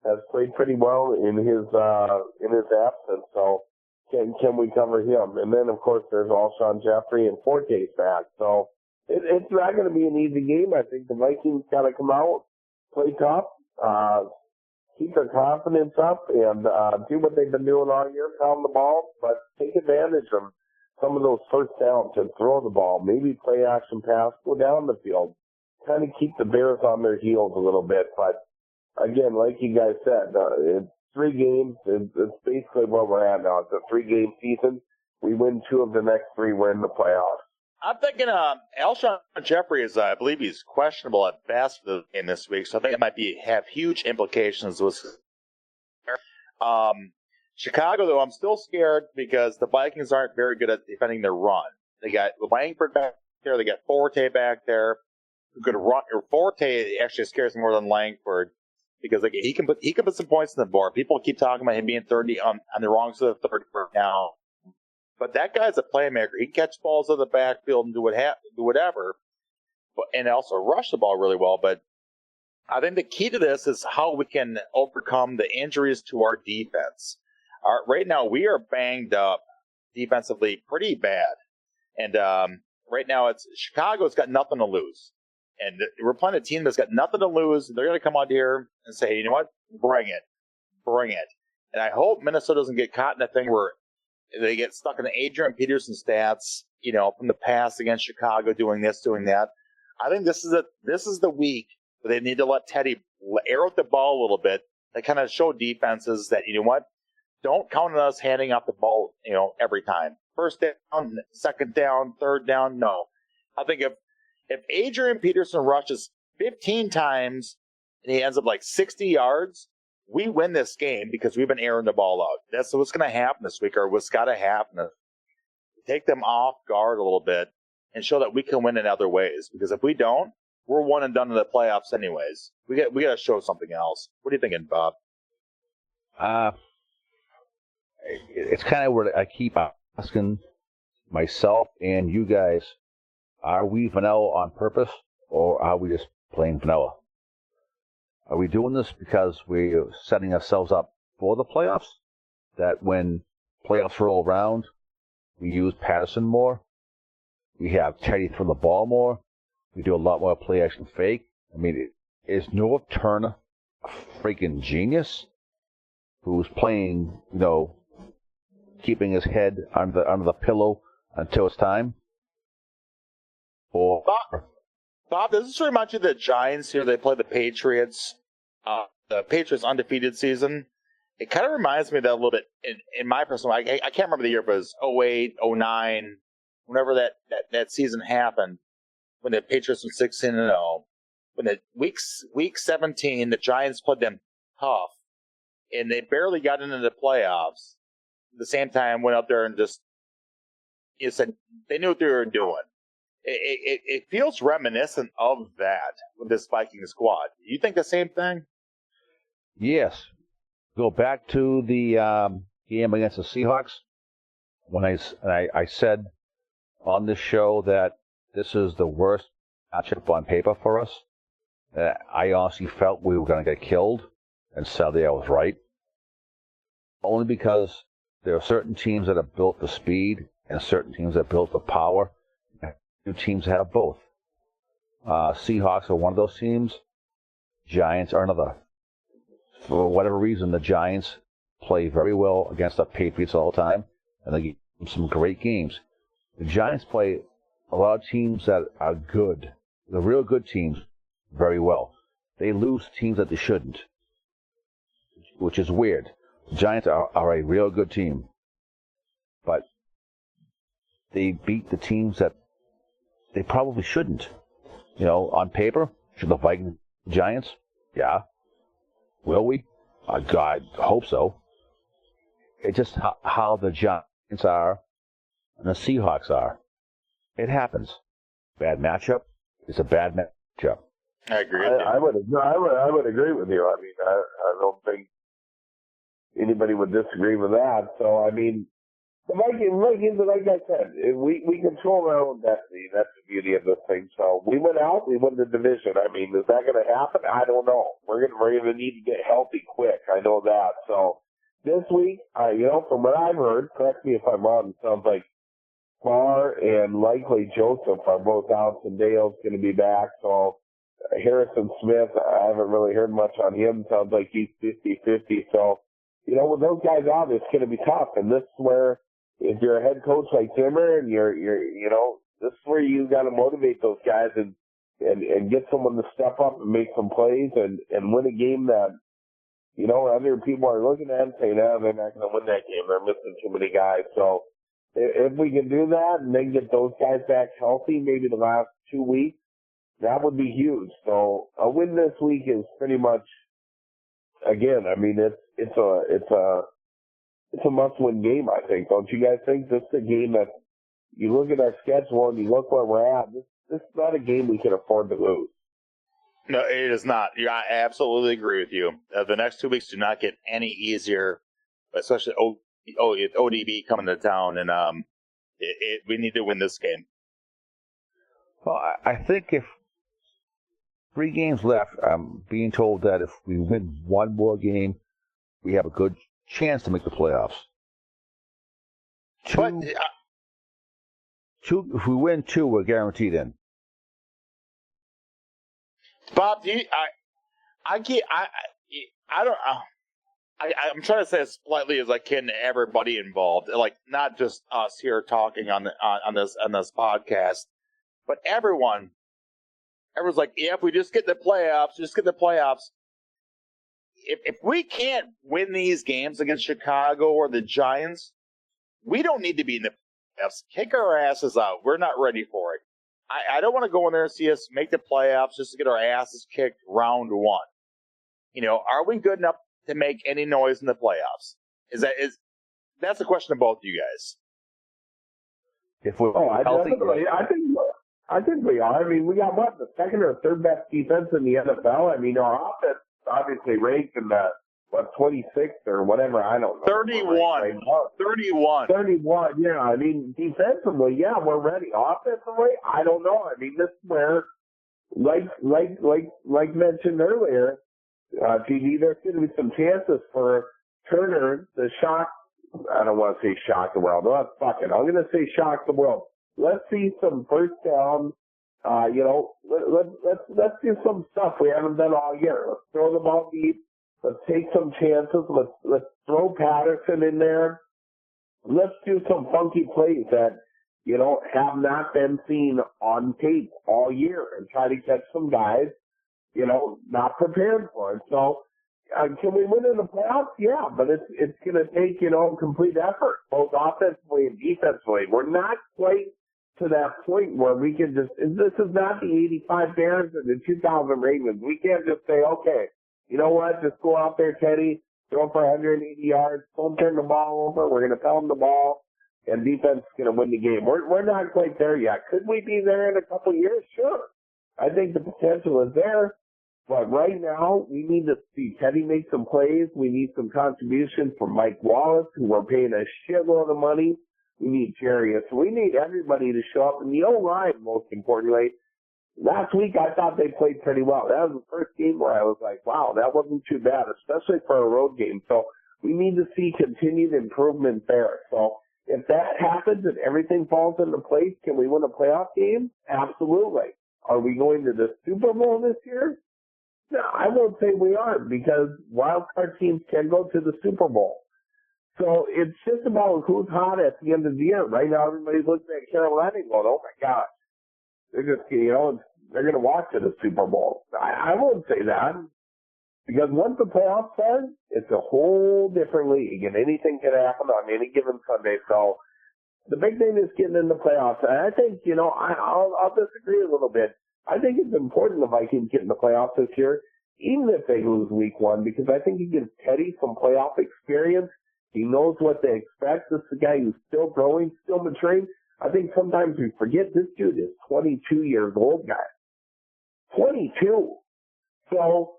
has played pretty well in his absence. So can we cover him? And then of course there's Alshon Jeffrey and Forte's back. So it's not going to be an easy game. I think the Vikings got to come out, play tough, keep their confidence up, and do what they've been doing all year, pound the ball, but take advantage of some of those first downs and throw the ball, maybe play action pass, go down the field, kind of keep the Bears on their heels a little bit. But again, like you guys said, it's 3 games. It's basically where we're at now. It's a 3-game season. We win 2 of the next 3, we're in the playoffs. I'm thinking Alshon Jeffrey is, I believe he's questionable at best in this week, so I think it might have huge implications with Chicago, though. I'm still scared because the Vikings aren't very good at defending their run. They got Langford back there. They got Forte back there. Who could run? Forte actually scares me more than Langford because he can put some points on the board. People keep talking about him being 30 on the wrong side of 30 right now. But that guy's a playmaker. He can catch balls out of the backfield and do whatever, and also rush the ball really well. But I think the key to this is how we can overcome the injuries to our defense. Right now, we are banged up defensively pretty bad. And right now, Chicago's got nothing to lose. And we're playing a team that's got nothing to lose. They're going to come out here and say, you know what, bring it. Bring it. And I hope Minnesota doesn't get caught in that thing where they get stuck in the Adrian Peterson stats, from the past against Chicago, doing this, doing that. I think this is the week where they need to let Teddy air out the ball a little bit to kind of show defenses that, don't count on us handing off the ball, every time. First down, second down, third down, no. I think if Adrian Peterson rushes 15 times and he ends up like 60 yards, we win this game because we've been airing the ball out. That's what's going to happen this week, or what's got to happen. Take them off guard a little bit and show that we can win in other ways. Because if we don't, we're one and done in the playoffs anyways. We got to show something else. What are you thinking, Bob? It's kind of where I keep asking myself and you guys, Are we vanilla on purpose, or are we just plain vanilla? Are we doing this because we're setting ourselves up for the playoffs? That when playoffs roll around, we use Patterson more? We have Teddy throw the ball more? We do a lot more play action fake? I mean, is North Turner a freaking genius who's playing, keeping his head under the pillow until it's time? Or Bob, does this remind you of the Giants here? They play the Patriots, the Patriots undefeated season. It kind of reminds me of that a little bit in my personal. I can't remember the year, but it was 08, 09, whenever that season happened, when the Patriots were 16-0. When the week 17, the Giants played them tough, and they barely got into the playoffs. At the same time, went out there and just said they knew what they were doing. It feels reminiscent of that with this Viking squad. You think the same thing? Yes. Go back to the game against the Seahawks when I said on this show that this is the worst matchup on paper for us. I honestly felt we were going to get killed, and sadly I was right. Only because there are certain teams that are built for speed and certain teams that are built for power. Two teams have both. Seahawks are one of those teams. Giants are another. For whatever reason, the Giants play very well against the Patriots all the time, and they give them some great games. The Giants play a lot of teams that are good, the real good teams, very well. They lose teams that they shouldn't, which is weird. The Giants are a real good team, but they beat the teams that they probably shouldn't. On paper, should the Vikings Giants? Yeah. Will we? God, hope so. It's just how the Giants are and the Seahawks are. It happens. Bad matchup. It's a bad matchup. I agree with you. I would agree with you. I mean, I don't think anybody would disagree with that. So, I mean, the Vikings, like I said, we control our own destiny. That's the beauty of this thing. So we went out, we won the division. I mean, is that going to happen? I don't know. We're gonna need to get healthy quick. I know that. So this week, from what I've heard, correct me if I'm wrong, it sounds like Thor and likely Joseph are both out. And Dale's going to be back. So Harrison Smith, I haven't really heard much on him. Sounds like he's 50-50. So, with those guys out, it's going to be tough. And this is where, if you're a head coach like Timmer and you're this is where you got to motivate those guys and get someone to step up and make some plays and win a game that, other people are looking at and saying, they're not going to win that game. They're missing too many guys. So if we can do that and then get those guys back healthy, maybe the last 2 weeks, that would be huge. So a win this week is pretty much, again, I mean, it's a must-win game, I think. Don't you guys think? This is a game that you look at our schedule and you look where we're at. This is not a game we can afford to lose. No, it is not. I absolutely agree with you. The next 2 weeks do not get any easier, especially ODB coming to town, and we need to win this game. Well, I think if 3 games left, I'm being told that if we win one more game, we have a good chance to make the playoffs. If we win 2, we're guaranteed in. Bob, I'm trying to say as politely as I can to everybody involved, like not just us here talking on this podcast, but everyone. Everyone's like, yeah, if we just get the playoffs, If we can't win these games against Chicago or the Giants, we don't need to be in the playoffs. Kick our asses out. We're not ready for it. I don't want to go in there and see us make the playoffs just to get our asses kicked round 1. Are we good enough to make any noise in the playoffs? That's a question to both of you guys. If we're healthy, I think we are. I mean, we got the second or third best defense in the NFL. I mean, our offense obviously ranked in the 26th or whatever, I don't know. 31. Right now. 31. 31, yeah. I mean, defensively, yeah, we're ready. Offensively, I don't know. I mean, this is where, like mentioned earlier, TV, there's going to be some chances for Turner to shock. I don't want to say shock the world. No, fuck it. I'm going to say shock the world. Let's see some first down. Let's do some stuff we haven't done all year. Let's throw the ball deep. Let's take some chances. Let's throw Patterson in there. Let's do some funky plays that, have not been seen on tape all year and try to catch some guys, not prepared for it. So, can we win in the playoffs? Yeah, but it's going to take, complete effort, both offensively and defensively. We're not quite to that point where we can just, this is not the 85 Bears and the 2000 Ravens. We can't just say, okay, you know what, just go out there, Teddy, throw for 180 yards, don't turn the ball over, we're going to tell them the ball, and defense is going to win the game. We're not quite there yet. Could we be there in a couple of years? Sure. I think the potential is there, but right now we need to see Teddy make some plays. We need some contributions from Mike Wallace, who we're paying a shitload of money. We need Jarius. We need everybody to show up. And the O-line, most importantly, last week I thought they played pretty well. That was the first game where I was like, wow, that wasn't too bad, especially for a road game. So we need to see continued improvement there. So if that happens and everything falls into place, can we win a playoff game? Absolutely. Are we going to the Super Bowl this year? No, I won't say we aren't, because wild card teams can go to the Super Bowl. So it's just about who's hot at the end of the year. Right now, everybody's looking at Carolina and going, oh my gosh, they're just, they're going to walk to the Super Bowl. I won't say that, because once the playoffs start, it's a whole different league, and anything can happen on any given Sunday. So the big thing is getting in the playoffs. And I think, I'll disagree a little bit. I think it's important the Vikings get in the playoffs this year, even if they lose week one, because I think it gives Teddy some playoff experience. He knows what they expect. This is a guy who's still growing, still maturing. I think sometimes we forget this dude is 22 years old, guys. 22. So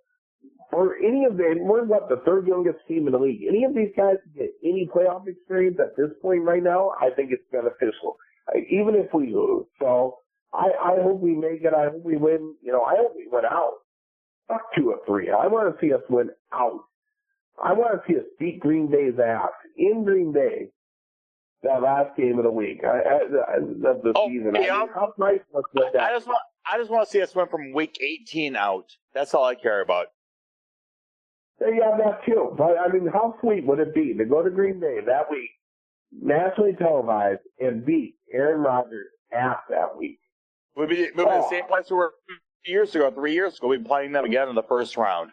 for any of them, we're the third youngest team in the league. Any of these guys get any playoff experience at this point right now, I think it's beneficial, even if we lose. So I hope we make it. I hope we win. I hope we win out. Not 2 or 3. I want to see us win out. I want to see us beat Green Bay's ass in Green Bay that last game of the week. The season. Yeah. I mean, how nice was that? I just want to see us win from week 18 out. That's all I care about. Yeah, that too. But I mean, how sweet would it be to go to Green Bay that week, nationally televised, and beat Aaron Rodgers' ass that week? We'd be moving to the same place we were 3 years ago. We'd be playing them again in the first round.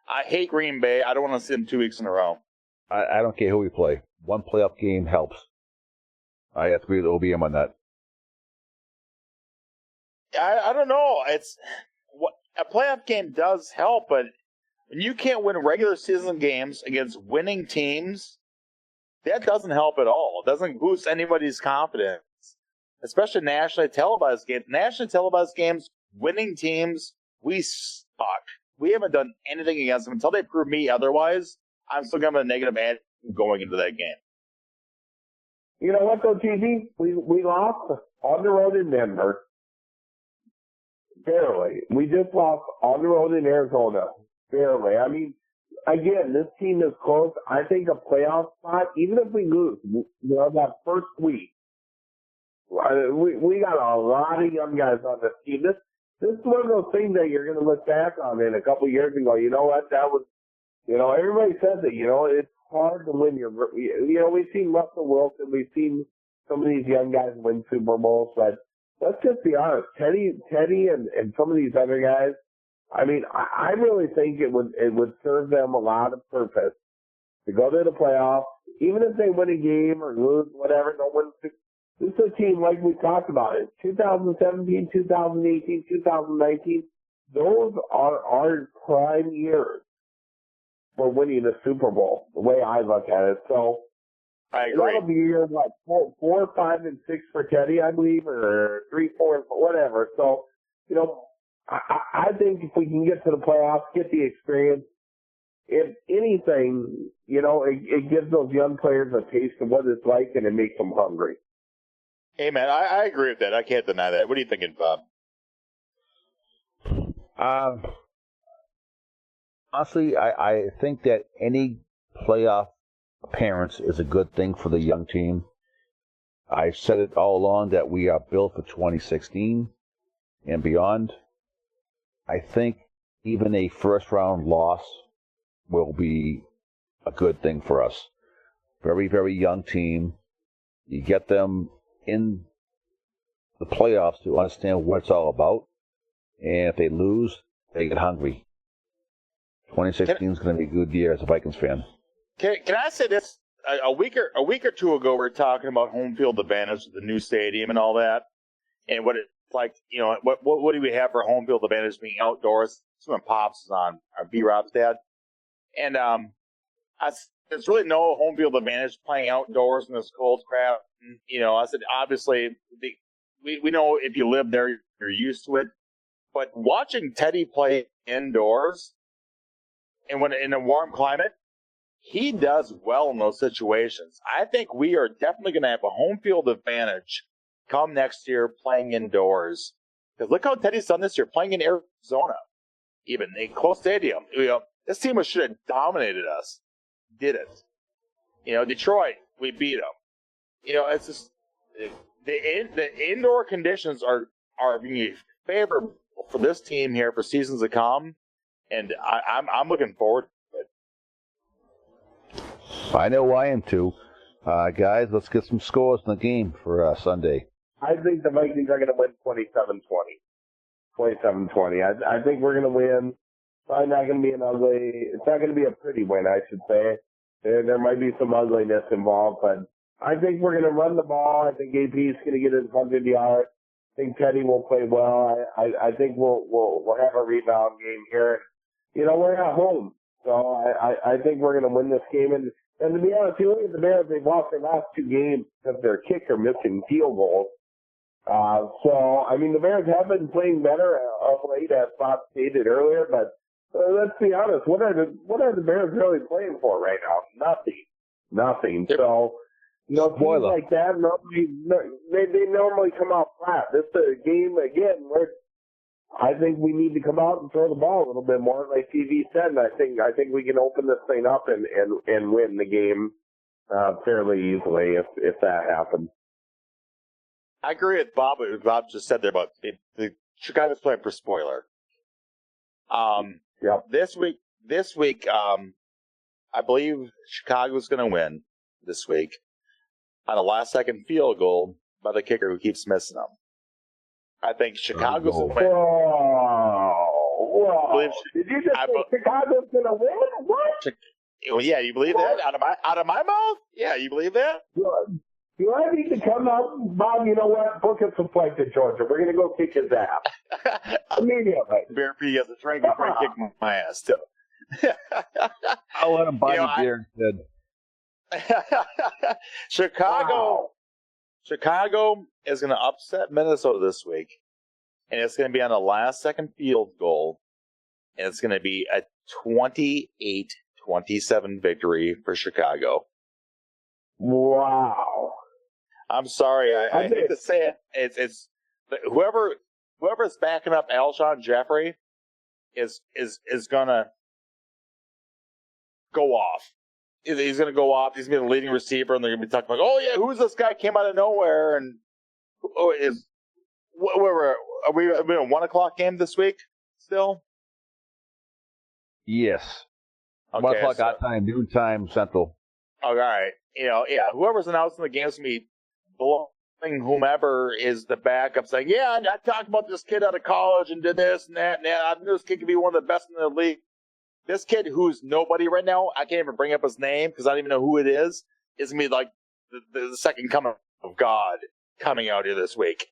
I hate Green Bay. I don't want to see them 2 weeks in a row. I don't care who we play. One playoff game helps. I have to be with OBM on that. I don't know. A playoff game does help, but when you can't win regular season games against winning teams, that doesn't help at all. It doesn't boost anybody's confidence, especially nationally televised games. Nationally televised games, winning teams, we suck. We haven't done anything against them until they prove me otherwise. I'm still going to have a negative attitude going into that game. You know what, though, TV? We lost on the road in Denver. Barely. We just lost on the road in Arizona. Barely. I mean, again, this team is close. I think a playoff spot, even if we lose, that first week, we got a lot of young guys on this team. This is one of those things that you're going to look back on in a couple of years and go, you know what, that was, everybody says it, it's hard to win we've seen Russell Wilson, we've seen some of these young guys win Super Bowls, but let's just be honest, Teddy and some of these other guys, I mean, I really think it would serve them a lot of purpose to go to the playoffs, even if they win a game or lose, whatever, no one. This is a team like we talked about it. 2017, 2018, 2019, those are our prime years for winning the Super Bowl, the way I look at it. So I agree. That'll be year, 4, 5, and 6 for Teddy, I believe, or 3, 4, whatever. So, I think if we can get to the playoffs, get the experience, if anything, it gives those young players a taste of what it's like, and it makes them hungry. Hey, man, I agree with that. I can't deny that. What are you thinking, Bob? Honestly, I think that any playoff appearance is a good thing for the young team. I've said it all along that we are built for 2016 and beyond. I think even a first-round loss will be a good thing for us. Very, very young team. You get them in the playoffs to understand what it's all about. And if they lose, they get hungry. 2016 is going to be a good year as a Vikings fan. Can I say this? A week or two ago, we were talking about home field advantage, the new stadium, and all that, and what it's like. What do we have for home field advantage being outdoors? When Pops is on our B-Rob's dad, and there's really no home field advantage playing outdoors in this cold crap. I said obviously we know if you live there, you're used to it, but watching Teddy play indoors and when in a warm climate, he does well in those situations. I think we are definitely going to have a home field advantage come next year playing indoors. Because look how Teddy's done this year, playing in Arizona, even a close stadium. This team should have dominated us. Didn't. Detroit, we beat them. It's just the indoor conditions are being favorable for this team here for seasons to come, and I'm looking forward to it. I know I am too. Guys, let's get some scores in the game for Sunday. I think the Vikings are going to win 27-20. 27-20. I think we're going to win. Probably not going to be it's not going to be a pretty win, I should say. There might be some ugliness involved, but I think we're going to run the ball. I think AP is going to get his 100 yards. I think Teddy will play well. I think we'll have a rebound game here. We're at home. So I think we're going to win this game. And to be honest, you look at the Bears, they've lost their last two games because their kicker missing field goals. The Bears have been playing better of late, as Bob stated earlier, but let's be honest. What are the Bears really playing for right now? Nothing. So, teams like that, they normally come out flat. This is a game, again, where I think we need to come out and throw the ball a little bit more. Like TV said, and I think we can open this thing up and win the game fairly easily if that happens. I agree with Bob. What Bob just said there about the Chicago's playing for spoiler. Yep. This week, I believe Chicago's going to win this week on a last-second field goal by the kicker who keeps missing them. I think Chicago's going to win. Whoa. Did you just say Chicago's going to win? What? Yeah, you believe that out of my mouth? Yeah, you believe that? Do I need to come out, Bob? You know what? Book us a flight to Georgia. We're going to go kick his ass immediately. Bear P has a train before he kicked my ass too. I'll let him buy the beer instead. Chicago is going to upset Minnesota this week, and it's going to be on a last-second field goal, and it's going to be a 28-27 victory for Chicago. Wow. I'm sorry, I hate to say it. It's whoever's backing up Alshon Jeffrey is gonna go off. He's gonna go off. He's gonna be the leading receiver, and they're gonna be talking about, oh yeah, who's this guy? Came out of nowhere, and are we a 1:00 game this week still? Yes. Okay, 1 o'clock our time, noon time Central. All right. Whoever's announcing the game is going to be blowing whomever is the backup, saying, yeah, I talked about this kid out of college and did this and that, and I knew this kid could be one of the best in the league. This kid who's nobody right now, I can't even bring up his name because I don't even know who it is going to be like the second coming of God coming out here this week.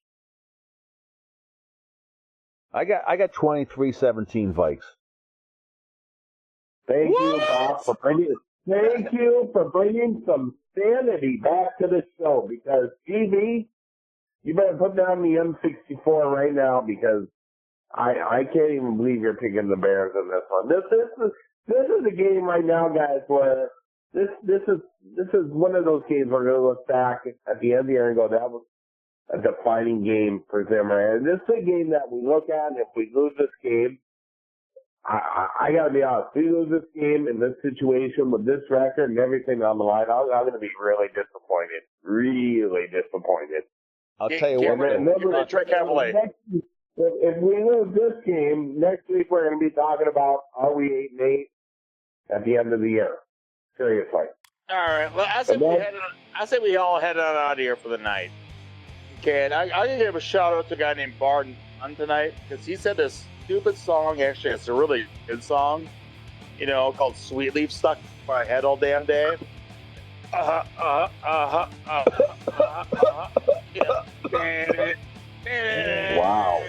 I got 23-17 Vikes. Thank you, Bob, for bringing it. Thank you for bringing some sanity back to the show because, GB, you better put down the M64 right now because I can't even believe you're picking the Bears in this one. this is a game right now, guys, where this is one of those games we're going to look back at the end of the year and go, that was a defining game for Zimmer. And this is a game that we look at, and if we lose this game, I got to be honest, if we lose this game in this situation with this record and everything on the line, I'm going to be really disappointed. Really disappointed. I'll tell you what. If we lose this game, next week we're going to be talking about, are we 8-8 at the end of the year? Seriously. All right. Well, I say we all head on out of here for the night. Okay, and I'm going to give a shout out to a guy named Barton tonight, because he said this stupid song. Actually, it's a really good song, called Sweet Leaf, stuck in my head all damn day. Wow. Wow.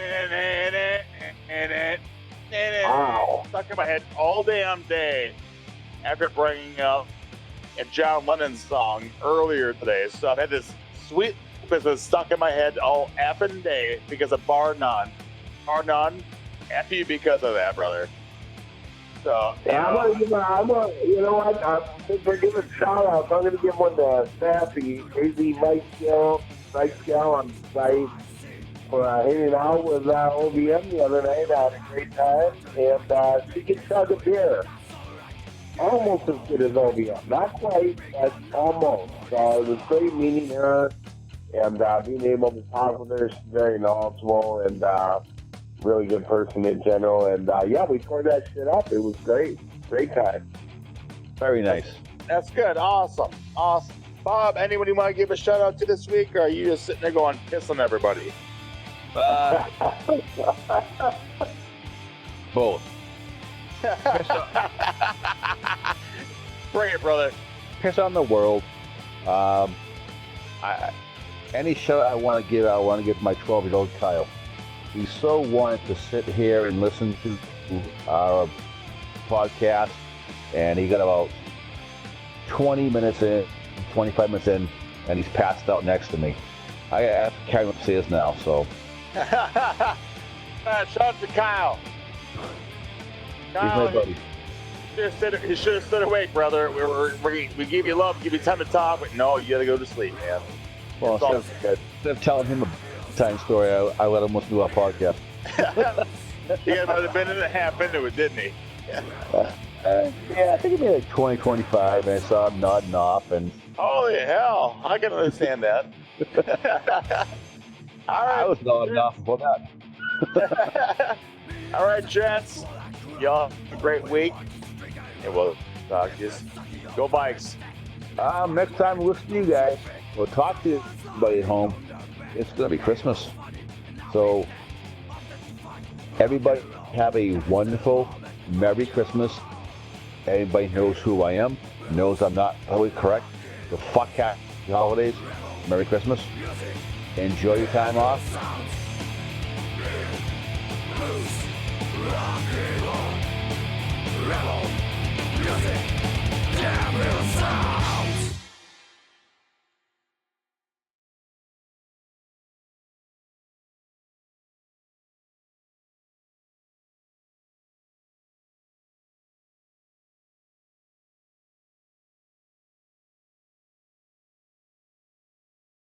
Stuck in my head all damn day after bringing up a John Lennon song earlier today. So I've had this sweet business stuck in my head all effing day because of Bar None. Bar None, F you because of that, brother. So, since we're giving shout outs, I'm going to give one to Sassy, Crazy Mike Gal on site for hanging out with OVM the other night. I had a great time, and she can chug a beer. Almost as good as OVM. Not quite, but almost. So it was great meeting her and being able to talk with her. She's very knowledgeable and really good person in general. And we tore that shit up. It was great. Great time. Very nice. That's good. Awesome. Bob, anyone you want to give a shout out to this week, or are you just sitting there going piss on everybody? Both. Bring it, brother. Piss on the world. Any shout I want to give to my 12-year-old Kyle. He so wanted to sit here and listen to our podcast, and he got about 20 minutes in, 25 minutes in, and he's passed out next to me. I have to carry him upstairs now, so. Shout out to Kyle. He's my buddy. You should have stood awake, brother. We give you love, give you time to talk, but no, you gotta go to sleep, man. Well, instead of telling him a time story, I let him listen to our podcast. He might have been and a half into it, didn't he? Yeah, I think he made like 20, 25, and I saw him nodding off. And holy hell, I can understand that. All right, I was nodding off before that. All right, gents, y'all have a great week, and we'll talk to you. Go Bikes. Next time we listen to you guys, we'll talk to everybody at home. It's going to be Christmas. So, everybody have a wonderful, Merry Christmas. Anybody knows who I am, knows I'm not totally correct. The fuck happy holidays. Merry Christmas. Enjoy your time off. Rebel music, damn real sound.